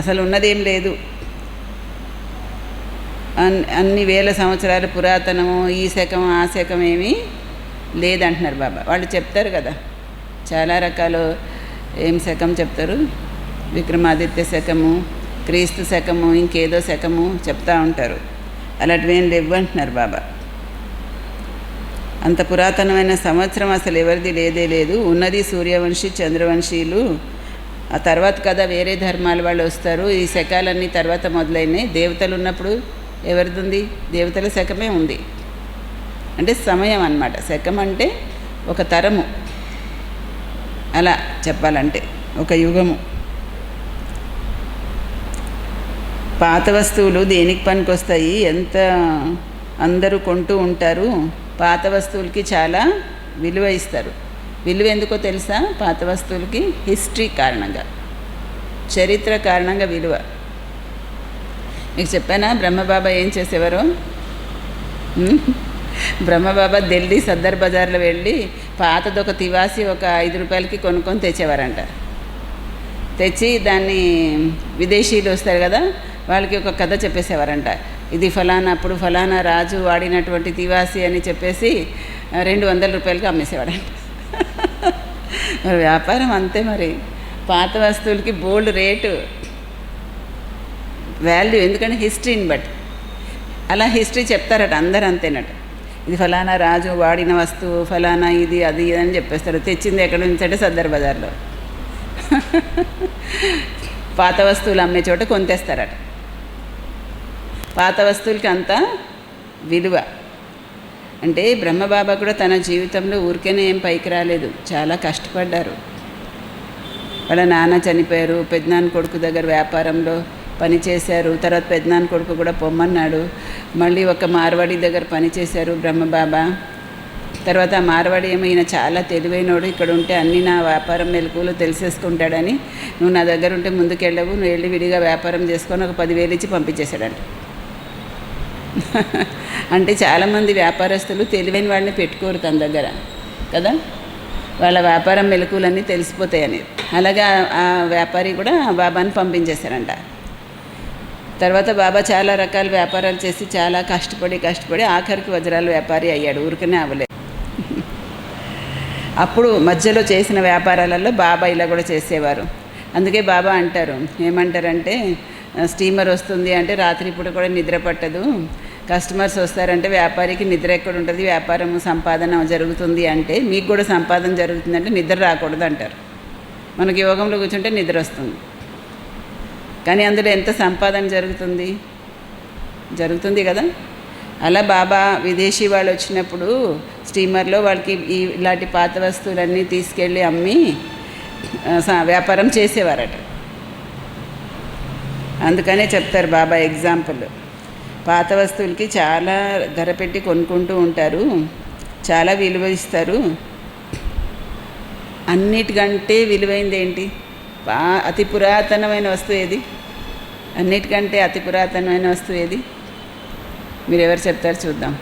అసలు ఉన్నదేం లేదు. అన్ని వేల సంవత్సరాల పురాతనము, ఈ శకం ఆ శకం ఏమీ లేదంటున్నారు బాబా. వాళ్ళు చెప్తారు కదా చాలా రకాలు. ఏం శకం చెప్తారు? విక్రమాదిత్య శకము, క్రీస్తు శకము, ఇంకేదో శకము చెప్తూ ఉంటారు. అలాంటివేం లేవు అంటున్నారు బాబా. అంత పురాతనమైన సంవత్సరం అసలు ఎవరిది లేదే లేదు. ఉన్నది సూర్యవంశీ, చంద్రవంశీయులు. ఆ తర్వాత కదా వేరే ధర్మాల వాళ్ళు వస్తారు. ఈ శకాలన్నీ తర్వాత మొదలైనాయి. దేవతలు ఉన్నప్పుడు ఎవరిది ఉంది? దేవతల శకమే ఉంది. అంటే సమయం అన్నమాట. శకం అంటే ఒక తరము, అలా చెప్పాలంటే ఒక యుగము. పాత వస్తువులు దేనికి పనికి వస్తాయి? ఎంత అందరూ కొంటూ ఉంటారు. పాత వస్తువులకి చాలా విలువ ఇస్తారు. విలువ ఎందుకో తెలుసా? పాత వస్తువులకి హిస్టరీ కారణంగా, చరిత్ర కారణంగా విలువ. మీకు చెప్పానా బ్రహ్మబాబా ఏం చేసేవారు? బ్రహ్మబాబా ఢిల్లీ సద్దర్ బజార్లో వెళ్ళి పాతదొక తివాసి ఒక 5 రూపాయలకి కొనుక్కొని తెచ్చేవారంట. తెచ్చి దాన్ని విదేశీయులు వస్తారు కదా, వాళ్ళకి ఒక కథ చెప్పేసేవారంట. ఇది ఫలానా, అప్పుడు ఫలానా రాజు వాడినటువంటి తివాసి అని చెప్పేసి 200 రూపాయలకి అమ్మేసేవాడంట. మరి వ్యాపారం అంతే. మరి పాత వస్తువులకి బోల్డ్ రేటు, వాల్యూ. ఎందుకంటే హిస్టరీని బట్టి అలా హిస్టరీ చెప్తారట. అందరూ అంతేనట. ఇది ఫలానా రాజు వాడిన వస్తువు, ఫలానా ఇది అది అని చెప్పేస్తారు. తెచ్చింది ఎక్కడ నుంచి అంటే సద్దర్ బజార్లో. పాత వస్తువులు అమ్మే చోట కొంతేస్తారట. పాత వస్తువులకి అంత విలువ. అంటే బ్రహ్మబాబా కూడా తన జీవితంలో ఊరికేనే ఏం పైకి రాలేదు, చాలా కష్టపడ్డారు. వాళ్ళ నాన్న చనిపోయారు, పెద్దనాన్న కొడుకు దగ్గర వ్యాపారంలో పనిచేశారు. తర్వాత పెద్దనాన్న కొడుకు కూడా పొమ్మన్నాడు. మళ్ళీ ఒక మార్వాడి దగ్గర పనిచేశారు బ్రహ్మబాబా. తర్వాత ఆ మార్వాడి ఏమో ఈయన చాలా తెలివైనోడు, ఇక్కడ ఉంటే అన్నీ నా వ్యాపారం మెలకువలు తెలిసేసుకుంటాడని, నువ్వు నా దగ్గర ఉంటే ముందుకెళ్ళవు, నువ్వు వెళ్ళి విడిగా వ్యాపారం చేసుకొని ఒక 10,000 ఇచ్చి పంపించేశాడంట. అంటే చాలామంది వ్యాపారస్తులు తెలివైన వాళ్ళని పెట్టుకోరు తన దగ్గర కదా, వాళ్ళ వ్యాపారం మెలకువలన్నీ తెలిసిపోతాయని. అలాగా ఆ వ్యాపారి కూడా బాబాని పంపించేశారంట. తర్వాత బాబా చాలా రకాల వ్యాపారాలు చేసి చాలా కష్టపడి ఆఖరికి వజ్రాల వ్యాపారి అయ్యాడు. ఊరికనే అవ్వలేదు. అప్పుడు మధ్యలో చేసిన వ్యాపారాలలో బాబా ఇలా కూడా చేసేవారు. అందుకే బాబా అంటారు, ఏమంటారంటే స్టీమర్ వస్తుంది అంటే రాత్రిపూట కూడా నిద్ర పట్టదు, కస్టమర్స్ వస్తారంటే వ్యాపారికి నిద్ర ఎక్కడ ఉంటుంది, వ్యాపారం సంపాదన జరుగుతుంది అంటే మీకు కూడా సంపాదన జరుగుతుందంటే నిద్ర రాకూడదు అంటారు. మనకి యోగంలో కూర్చుంటే నిద్ర వస్తుంది, కానీ అందులో ఎంత సంపాదన జరుగుతుంది కదా. అలా బాబా విదేశీ వాళ్ళు వచ్చినప్పుడు స్టీమర్లో వాళ్ళకి ఇలాంటి పాత వస్తువులన్నీ తీసుకెళ్ళి అమ్మి వ్యాపారం చేసేవారట. అందుకనే చెప్తారు బాబా ఎగ్జాంపుల్. పాత వస్తువులకి చాలా ధర పెట్టి కొనుక్కుంటూ ఉంటారు, చాలా విలువ ఇస్తారు. అన్నిటికంటే విలువైంది ఏంటి? అతి పురాతనమైన వస్తువు ఏది? అన్నిటికంటే అతి పురాతనమైన వస్తువు ఏది? మీరు ఎవరు చెప్తారు చూద్దాం.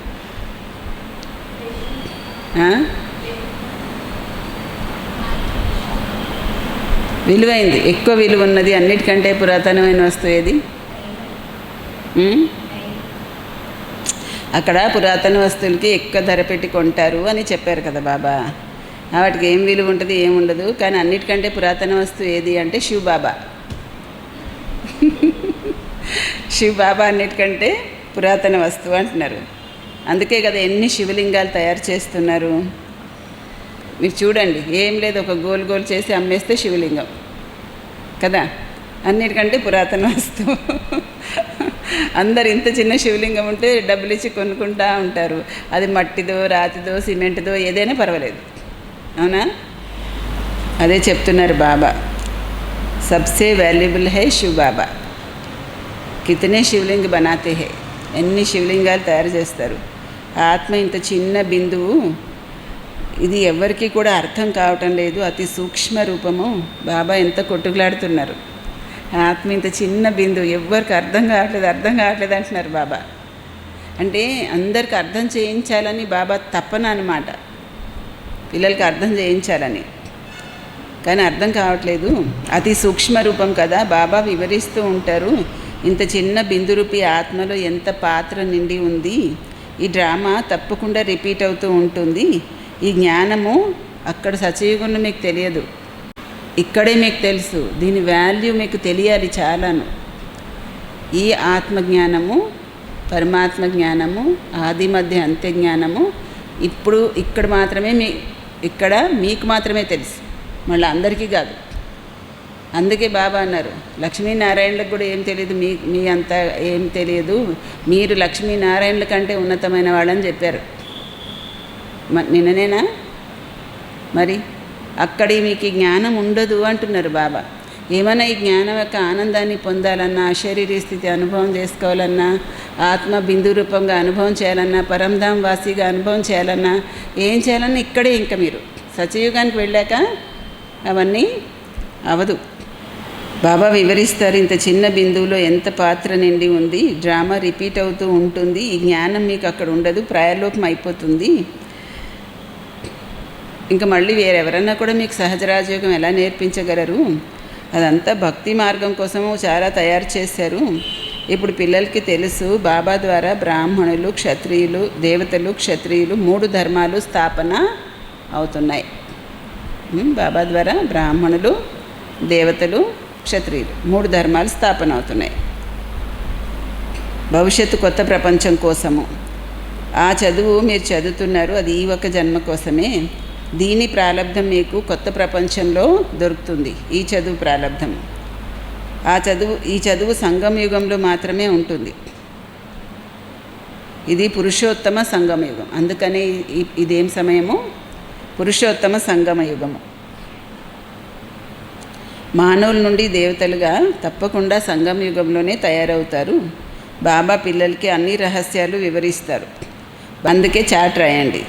విలువైంది, ఎక్కువ విలువ ఉన్నది, అన్నిటికంటే పురాతనమైన వస్తువు ఏది? అక్కడ పురాతన వస్తువులకి ఎక్కువ ధర పెట్టి కొంటారు అని చెప్పారు కదా బాబా. వాటికి ఏం విలువ ఉంటుంది, ఏముండదు. కానీ అన్నిటికంటే పురాతన వస్తువు ఏది అంటే శివ్ బాబా. శివ్ బాబా అన్నిటికంటే పురాతన వస్తువు అంటున్నారు. అందుకే కదా ఎన్ని శివలింగాలు తయారు చేస్తున్నారు. మీరు చూడండి, ఏం లేదు, ఒక గోల్ గోల్ చేసి అమ్మేస్తే శివలింగం కదా. అన్నిటికంటే పురాతన వస్తువు. అందరు ఇంత చిన్న శివలింగం ఉంటే డబ్బులు ఇచ్చి కొనుక్కుంటూ ఉంటారు. అది మట్టిదో, రాతిదో, సిమెంట్దో, ఏదైనా పర్వాలేదు. అవునా? అదే చెప్తున్నారు బాబా, సబ్సే వాల్యుబుల్ హై శివ్ బాబా. కితనే శివలింగ బనాతే హై. ఎన్ని శివలింగాలు తయారు చేస్తారు. ఆత్మ ఇంత చిన్న బిందువు, ఇది ఎవరికి కూడా అర్థం కావటం లేదు. అతి సూక్ష్మ రూపము. బాబా ఎంత కొట్టుకులాడుతున్నారు. ఆత్మ ఇంత చిన్న బిందువు, ఎవ్వరికి అర్థం కావట్లేదు అంటున్నారు బాబా. అంటే అందరికి అర్థం చేయించాలని బాబా తపన అన్నమాట, పిల్లలకి అర్థం చేయించాలని. కానీ అర్థం కావట్లేదు. అతి సూక్ష్మ రూపం కదా. బాబా వివరిస్తూ ఉంటారు, ఇంత చిన్న బిందురూపి ఆత్మలో ఎంత పాత్ర నిండి ఉంది. ఈ డ్రామా తప్పకుండా రిపీట్ అవుతూ ఉంటుంది. ఈ జ్ఞానము అక్కడ సచయుగంలో మీకు తెలియదు, ఇక్కడే మీకు తెలుసు. దీని వాల్యూ మీకు తెలియాలి చాలాను. ఈ ఆత్మజ్ఞానము, పరమాత్మ జ్ఞానము, ఆది మధ్య అంత్య జ్ఞానము ఇప్పుడు ఇక్కడ మాత్రమే ఇక్కడ మీకు మాత్రమే తెలుసు, మళ్ళీ అందరికీ కాదు. అందుకే బాబా అన్నారు, లక్ష్మీనారాయణలకు కూడా ఏం తెలియదు, మీ అంతా ఏం తెలియదు, మీరు లక్ష్మీనారాయణల కంటే ఉన్నతమైన వాళ్ళని చెప్పారు. నిన్ననేనా మరి? అక్కడి మీకు జ్ఞానం ఉండదు అంటున్నారు బాబా. ఏమైనా ఈ జ్ఞానం యొక్క ఆనందాన్ని పొందాలన్నా, అశరీరీ స్థితి అనుభవం చేసుకోవాలన్నా, ఆత్మ బిందు రూపంగా అనుభవం చేయాలన్నా, పరంధాం వాసిగా అనుభవం చేయాలన్నా, ఏం చేయాలన్నా ఇక్కడే. ఇంకా మీరు సత్యయుగానికి వెళ్ళాక అవన్నీ అవదు. బాబా వివరిస్తారు, ఇంత చిన్న బిందువులో ఎంత పాత్ర నిండి ఉంది. డ్రామా రిపీట్ అవుతూ ఉంటుంది. ఈ జ్ఞానం మీకు అక్కడ ఉండదు, ప్రాయలోపం అయిపోతుంది. ఇంకా మళ్ళీ వేరెవరన్నా కూడా మీకు సహజ రాజయోగం ఎలా నేర్పించగలరు? అదంతా భక్తి మార్గం కోసము చాలా తయారు చేశారు. ఇప్పుడు పిల్లలకి తెలుసు, బాబా ద్వారా బ్రాహ్మణులు, క్షత్రియులు, దేవతలు, క్షత్రియులు 3 ధర్మాలు స్థాపన అవుతున్నాయి. బాబా ద్వారా బ్రాహ్మణులు, దేవతలు, క్షత్రియులు 3 ధర్మాలు స్థాపన అవుతున్నాయి. భవిష్యత్తు కొత్త ప్రపంచం కోసము. ఆ చదువు మీరు చదువుతున్నారు, అది ఈ ఒక జన్మ కోసమే. దీని ప్రారంధం మీకు కొత్త ప్రపంచంలో దొరుకుతుంది. ఈ చదువు ప్రారంధం. ఈ చదువు సంగమ యుగంలో మాత్రమే ఉంటుంది. ఇది పురుషోత్తమ సంగమ యుగం. అందుకని ఇదేం సమయము? పురుషోత్తమ సంగమ యుగము. మానవుల నుండి దేవతలుగా తప్పకుండా సంగమ యుగంలోనే తయారవుతారు. బాబా పిల్లలకి అన్ని రహస్యాలు వివరిస్తారు. అందుకే చాట్ రాయండి.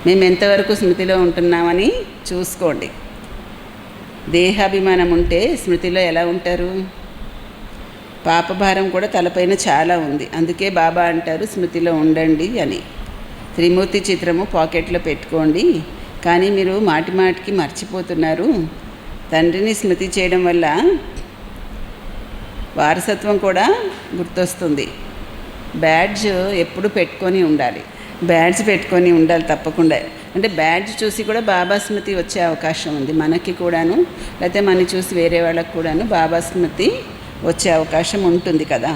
మేము ఎంతవరకు స్మృతిలో ఉంటున్నామని చూసుకోండి. దేహాభిమానం ఉంటే స్మృతిలో ఎలా ఉంటారు? పాపభారం కూడా తలపైన చాలా ఉంది. అందుకే బాబా అంటారు స్మృతిలో ఉండండి అని. త్రిమూర్తి చిత్రము పాకెట్లో పెట్టుకోండి. కానీ మీరు మాటి మాటికి మర్చిపోతున్నారు. తండ్రిని స్మృతి చేయడం వల్ల వారసత్వం కూడా గుర్తొస్తుంది. బ్యాడ్జ్ ఎప్పుడు పెట్టుకొని ఉండాలి. బ్యాడ్జ్ పెట్టుకొని ఉండాలి తప్పకుండా. అంటే బ్యాడ్జ్ చూసి కూడా బాబా స్మృతి వచ్చే అవకాశం ఉంది మనకి కూడాను, లేకపోతే మనని చూసి వేరే వాళ్ళకి కూడాను బాబా స్మృతి వచ్చే అవకాశం ఉంటుంది కదా.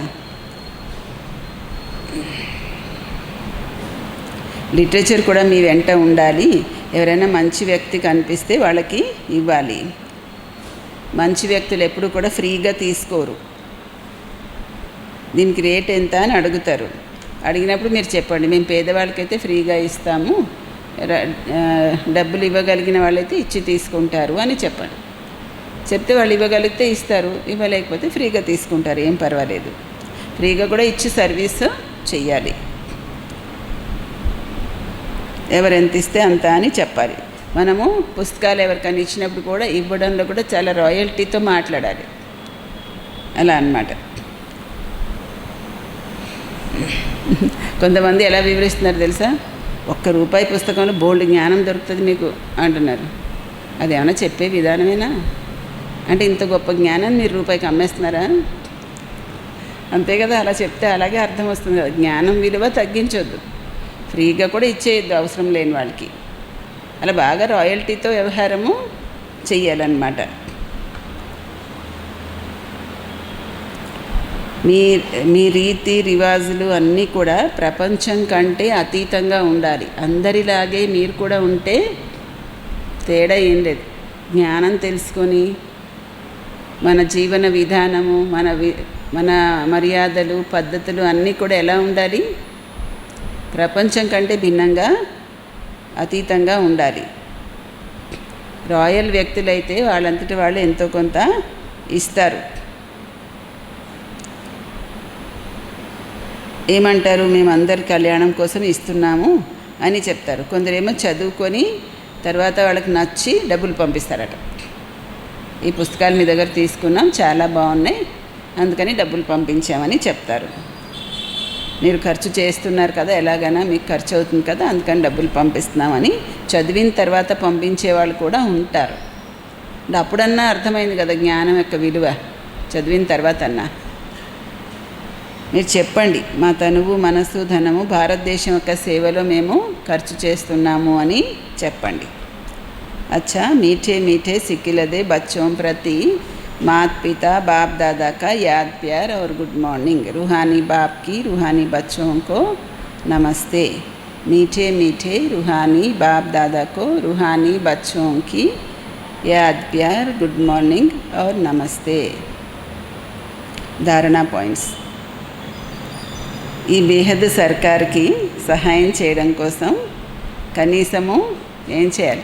లిటరేచర్ కూడా మీ వెంట ఉండాలి. ఎవరైనా మంచి వ్యక్తి కనిపిస్తే వాళ్ళకి ఇవ్వాలి. మంచి వ్యక్తులు ఎప్పుడు కూడా ఫ్రీగా తీసుకోరు. దీనికి రేట్ ఎంత అని అడుగుతారు. అడిగినప్పుడు మీరు చెప్పండి, మేము పేదవాళ్ళకైతే ఫ్రీగా ఇస్తాము, డబ్బులు ఇవ్వగలిగిన వాళ్ళైతే ఇచ్చి తీసుకుంటారు అని చెప్పండి. చెప్తే వాళ్ళు ఇవ్వగలిగితే ఇస్తారు, ఇవ్వలేకపోతే ఫ్రీగా తీసుకుంటారు, ఏం పర్వాలేదు. ఫ్రీగా కూడా ఇచ్చి సర్వీస్ చెయ్యాలి. ఎవరెంత ఇస్తే అంత అని చెప్పాలి. మనము పుస్తకాలు ఎవరికైనా ఇచ్చినప్పుడు కూడా ఇవ్వడంలో కూడా చాలా రాయల్టీతో మాట్లాడాలి. అలా అన్నమాట. కొంతమంది ఎలా వివరిస్తున్నారు తెలుసా? ₹1 పుస్తకంలో బోల్డ్ జ్ఞానం దొరుకుతుంది మీకు అంటున్నారు. అదేమన్నా చెప్పే విధానమేనా? అంటే ఇంత గొప్ప జ్ఞానాన్ని మీరు రూపాయికి అమ్మేస్తున్నారా? అంతే కదా. అలా చెప్తే అలాగే అర్థం వస్తుంది కదా. జ్ఞానం విలువ తగ్గించొద్దు, ఫ్రీగా కూడా ఇచ్చేయద్దు అవసరం లేని వాళ్ళకి. అలా బాగా రాయల్టీతో వ్యవహారము చెయ్యాలన్నమాట. మీ రీతి రివాజులు అన్నీ కూడా ప్రపంచం కంటే అతీతంగా ఉండాలి. అందరిలాగే మీరు కూడా ఉంటే తేడా ఏం లేదు. జ్ఞానం తెలుసుకొని మన జీవన విధానము, మన మర్యాదలు, పద్ధతులు అన్నీ కూడా ఎలా ఉండాలి? ప్రపంచం కంటే భిన్నంగా, అతీతంగా ఉండాలి. రాయల్ వ్యక్తులైతే వాళ్ళంతటి వాళ్ళు ఎంతో కొంత ఇస్తారు. ఏమంటారు? మేము అందరి కళ్యాణం కోసం ఇస్తున్నాము అని చెప్తారు. కొందరేమో చదువుకొని తర్వాత వాళ్ళకి నచ్చి డబ్బులు పంపిస్తారట. ఈ పుస్తకాలు మీ దగ్గర తీసుకున్నాం, చాలా బాగున్నాయి, అందుకని డబ్బులు పంపించామని చెప్తారు. మీరు ఖర్చు చేస్తున్నారు కదా, ఎలాగైనా మీకు ఖర్చు అవుతుంది కదా, అందుకని డబ్బులు పంపిస్తున్నామని చదివిన తర్వాత పంపించే వాళ్ళు కూడా ఉంటారు. అప్పుడన్నా అర్థమైంది కదా జ్ఞానం యొక్క విలువ, చదివిన తర్వాత అన్నా. మీరు చెప్పండి, మా తనువు, మనసు, ధనము భారతదేశం యొక్క సేవలో మేము ఖర్చు చేస్తున్నాము అని చెప్పండి. अच्छा मीठे मीठे सिक्किलदे बच्चों प्रति मात पिता बाप दादा का याद प्यार और गुड मॉर्निंग. रूहानी बाप की रूहानी बच्चों को नमस्ते. मीठे मीठे रूहानी बाप दादा को रूहानी बच्चों की याद प्यार, गुड मॉर्निंग और नमस्ते. धारणा पॉइंट्स. ఈ బేహద్ సర్కార్కి సహాయం చేయడం కోసం కనీసము ఏం చేయాలి?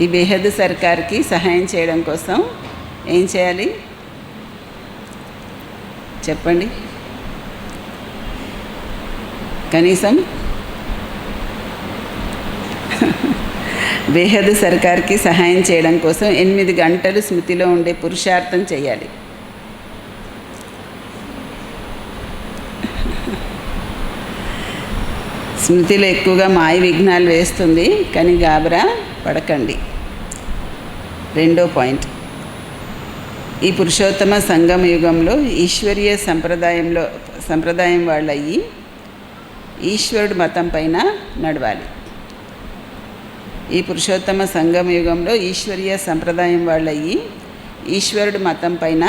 ఈ బేహద్ సర్కార్కి సహాయం చేయడం కోసం ఏం చేయాలి చెప్పండి? కనీసం బేహద్ సర్కార్కి సహాయం చేయడం కోసం 8 గంటలు స్మృతిలో ఉండే పురుషార్థం చేయాలి. స్మృతిలో ఎక్కువగా మాయ విఘ్నాలు వేస్తుంది, కానీ గాబరా పడకండి. 2వ పాయింట్. ఈ పురుషోత్తమ సంగమ యుగంలో ఈశ్వరీయ సంప్రదాయం వాళ్ళయ్యి ఈశ్వరుడు మతం పైన నడవాలి. ఈ పురుషోత్తమ సంగమ యుగంలో ఈశ్వరీయ సంప్రదాయం వాళ్ళయ్యి ఈశ్వరుడు మతం పైన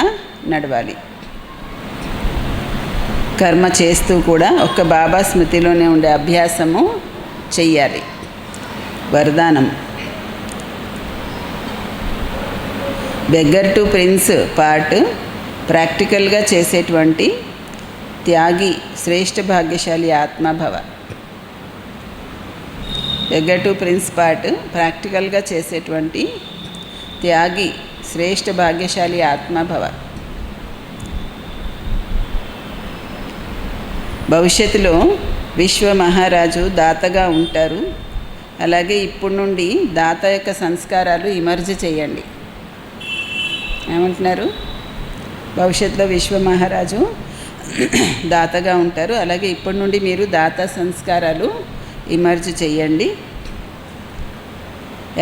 నడవాలి. కర్మ చేస్తూ కూడా ఒక్క బాబా స్మృతిలోనే ఉండే అభ్యాసము చెయ్యాలి. వరదానం. బెగ్గర్ టు ప్రిన్స్ పార్ట్ ప్రాక్టికల్గా చేసేటువంటి త్యాగి శ్రేష్ఠ భాగ్యశాలి ఆత్మభవ. బెగ్గర్ టు ప్రిన్స్ పార్ట్ ప్రాక్టికల్గా చేసేటువంటి త్యాగి శ్రేష్ఠ భాగ్యశాలి ఆత్మభవ. భవిష్యత్తులో విశ్వ మహారాజు దాతగా ఉంటారు. అలాగే ఇప్పటి నుండి దాత యొక్క సంస్కారాలు ఇమర్జ్ చేయండి. ఏమంటున్నారు? భవిష్యత్తులో విశ్వ మహారాజు దాతగా ఉంటారు. అలాగే ఇప్పటి నుండి మీరు దాత సంస్కారాలు ఇమర్జ్ చేయండి.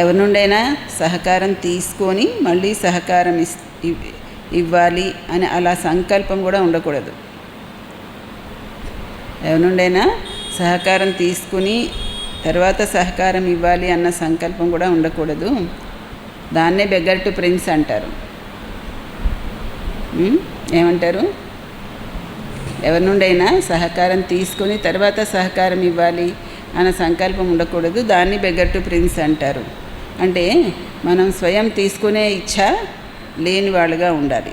ఎవరి నుండైనా సహకారం తీసుకొని మళ్ళీ సహకారం ఇవ్వాలి అని అలా సంకల్పం కూడా ఉండకూడదు. ఎవరి నుండైనా సహకారం తీసుకుని తర్వాత సహకారం ఇవ్వాలి అన్న సంకల్పం కూడా ఉండకూడదు. దాన్నే బెగ్గర్ టు ప్రిన్స్ అంటారు. ఏమంటారు? ఎవరి నుండైనా సహకారం తీసుకొని తర్వాత సహకారం ఇవ్వాలి అన్న సంకల్పం ఉండకూడదు. దాన్ని బెగ్గర్ టు ప్రిన్స్ అంటారు. అంటే మనం స్వయం తీసుకునే ఇచ్ఛ లేని వాళ్ళుగా ఉండాలి.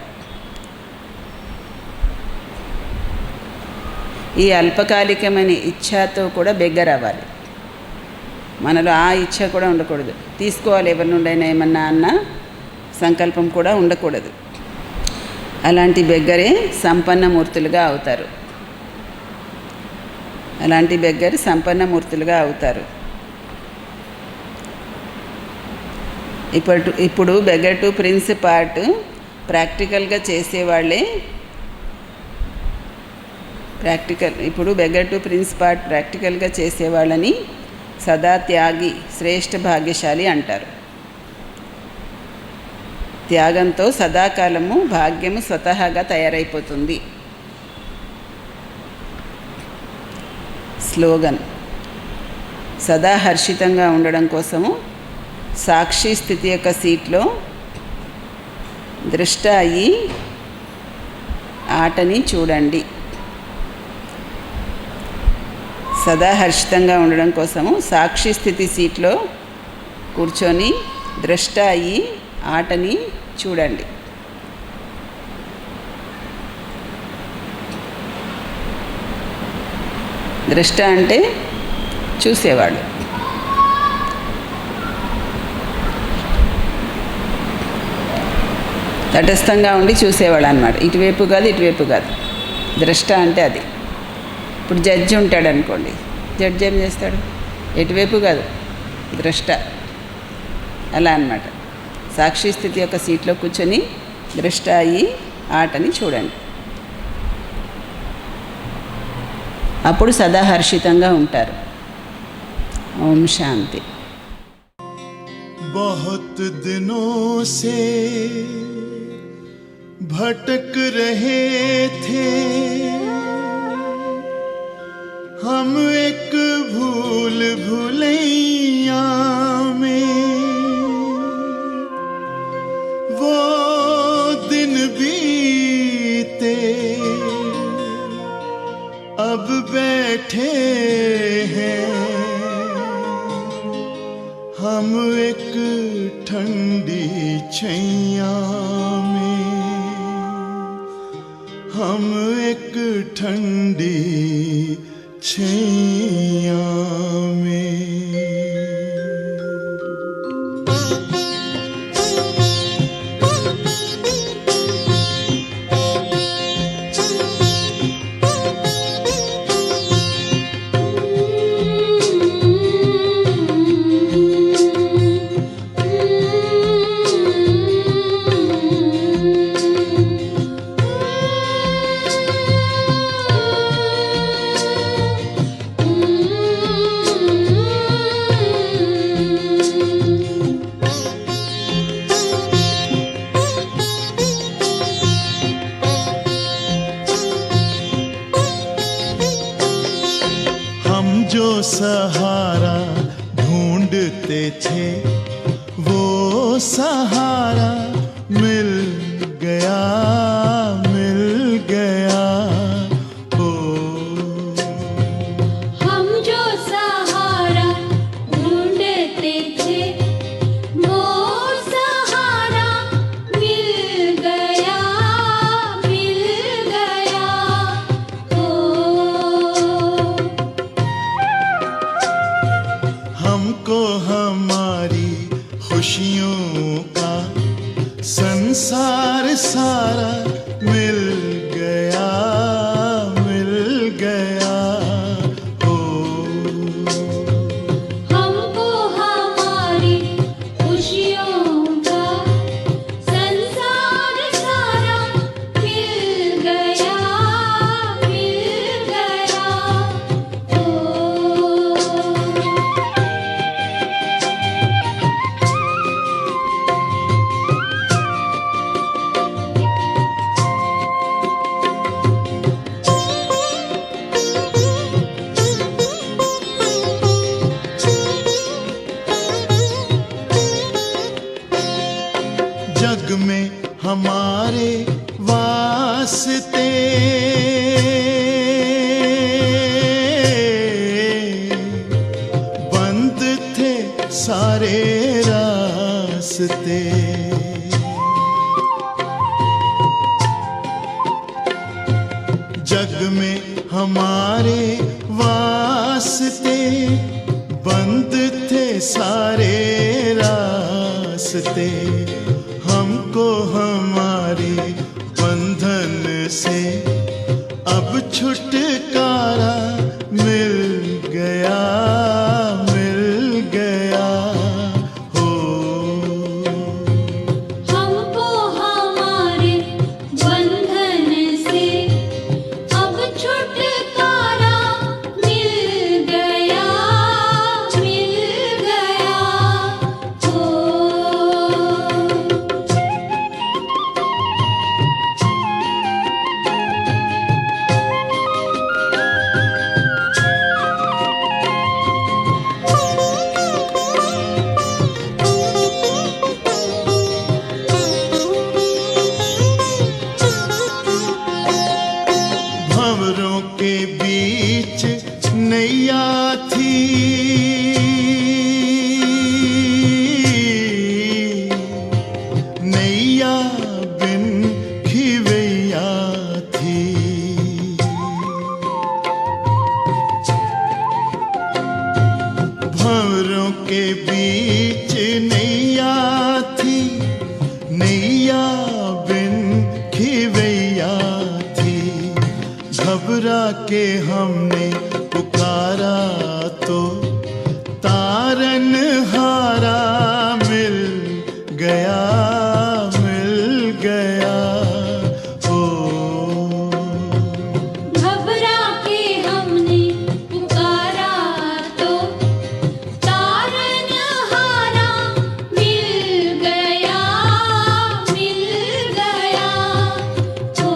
ఈ అల్పకాలికమైన ఇచ్ఛతో కూడా బెగ్గర్ అవ్వాలి. మనలో ఆ ఇచ్ఛ కూడా ఉండకూడదు. తీసుకోవాలి ఎవరి నుండైనా ఏమన్నా అన్న సంకల్పం కూడా ఉండకూడదు. అలాంటి బెగ్గరే సంపన్నమూర్తులుగా అవుతారు. అలాంటి బెగ్గర్ సంపన్నమూర్తులుగా అవుతారు. ఇప్పుడు బెగర్ టు ప్రిన్స్ పార్ట్ ప్రాక్టికల్గా చేసేవాళ్ళే ఇప్పుడు బెగర్ టు ప్రిన్స్ పార్ట్ ప్రాక్టికల్గా చేసేవాళ్ళని సదా త్యాగి శ్రేష్ఠ భాగ్యశాలి అంటారు. త్యాగంతో సదాకాలము భాగ్యము స్వతహాగా తయారైపోతుంది. స్లోగన్: సదా హర్షితంగా ఉండడం కోసము సాక్షి స్థితి యొక్క సీట్లో దృష్ట అయ్యి ఆటని చూడండి. సదా హర్షితంగా ఉండడం కోసము సాక్షి స్థితి సీట్లో కూర్చొని ద్రష్ట అయ్యి ఆటని చూడండి. ద్రష్ట అంటే చూసేవాడు. తటస్థంగా ఉండి చూసేవాడు అన్నమాట. ఇటువైపు కాదు ఇటువైపు కాదు. ద్రష్ట అంటే అది. ఇప్పుడు జడ్జి ఉంటాడు అనుకోండి, జడ్జి ఏం చేస్తాడు? ఎటువైపు కాదు, ద్రష్ట. అలా అన్నమాట. సాక్షి స్థితి యొక్క సీట్లో కూర్చొని ద్రష్ట అయ్యి ఆటని చూడండి. అప్పుడు సదా హర్షితంగా ఉంటారు. ఓం శాంతి. बहुत दिनों से भटक रहे थे हम एक भूल भुलैया में, वो दिन बीते अब बैठे हैं हम एक ठंडी छैया में, हम एक ठंडी छैया में। जो सहारा ढूंढते थे वो सहारा मिल गया, मिल गया। ओ हम जो सहारा ढूंढते थे वो सहारा मिल गया, मिल गया। ओ हमको हमारी खुशियों का संसार सारा मिल गया, मिल गया। ओ हमको हमारी खुशियों का संसार सारा मिल गया, मिल गया। ओ जग में हमारे वास्ते बंद थे सारे रास्ते, जग में हमारे वास्ते बंद थे सारे रास्ते। हमको हमारे बंधन से अब छुटकारा मिल गया, मिल गया। हो भंवरों के बीच नैया थी, नैया बिन खिवैया थी। भंवरों के बीच नैया थी, नैया बिन खिवैया थी। घबरा के हमने पुकारा तो तारन हारा मिल गया, मिल गया। ओ घबरा के हमने पुकारा तो तारनहारा मिल गया, मिल गया। ओ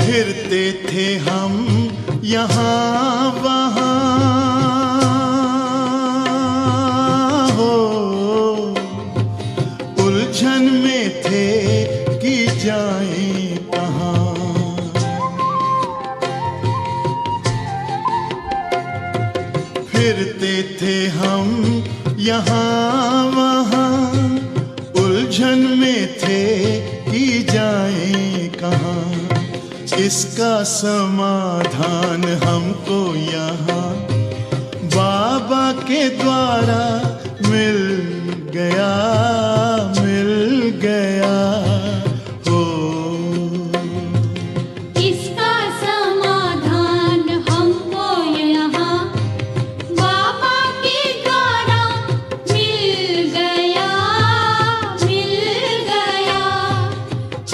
फिरते थे हम यहाँ वहाँ, हो उलझन में थे कि जाएं कहाँ। फिरते थे हम यहाँ वहाँ, उलझन में थे कि जाएं कहाँ। इसका समाधान हमको यहाँ बाबा के द्वारा मिल गया, मिल गया। हो इसका समाधान हमको यहाँ बाबा के द्वारा मिल गया, मिल गया।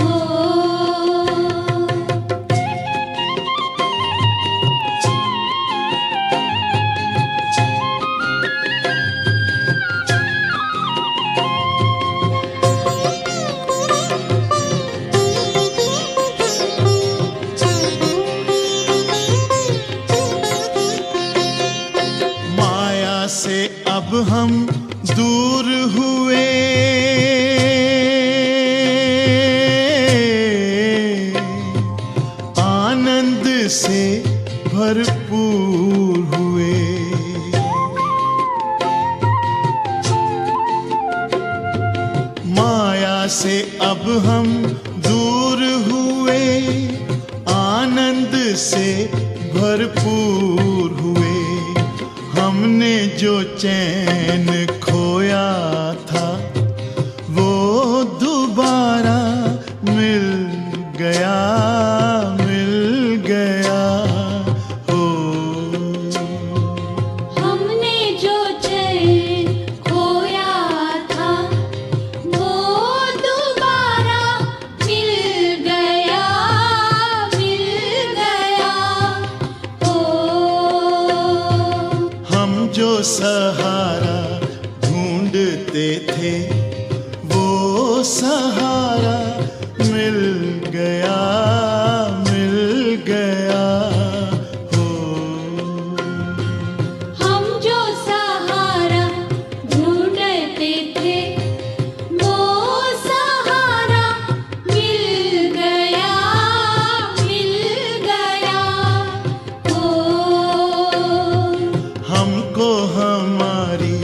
ओ माया से अब हम दूर हुए, आनंद से भरपूर हुए। माया से अब हम दूर हुए, आनंद से भरपूर हुए। हमने जो चैन खोया था वो दोबारा मिल गया, मिल गया। हो हमने जो चैन खोया था वो दोबारा मिल गया, मिल गया। ओ हम जो सहारा ढूंढते थे वो सहारा मिल गया, मिल गया। हो हम जो सहारा ढूंढते थे वो सहारा मिल गया, मिल गया। ओ हमको हमारी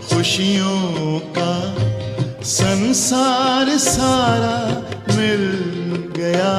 खुशियों का संसार सारा मिल गया,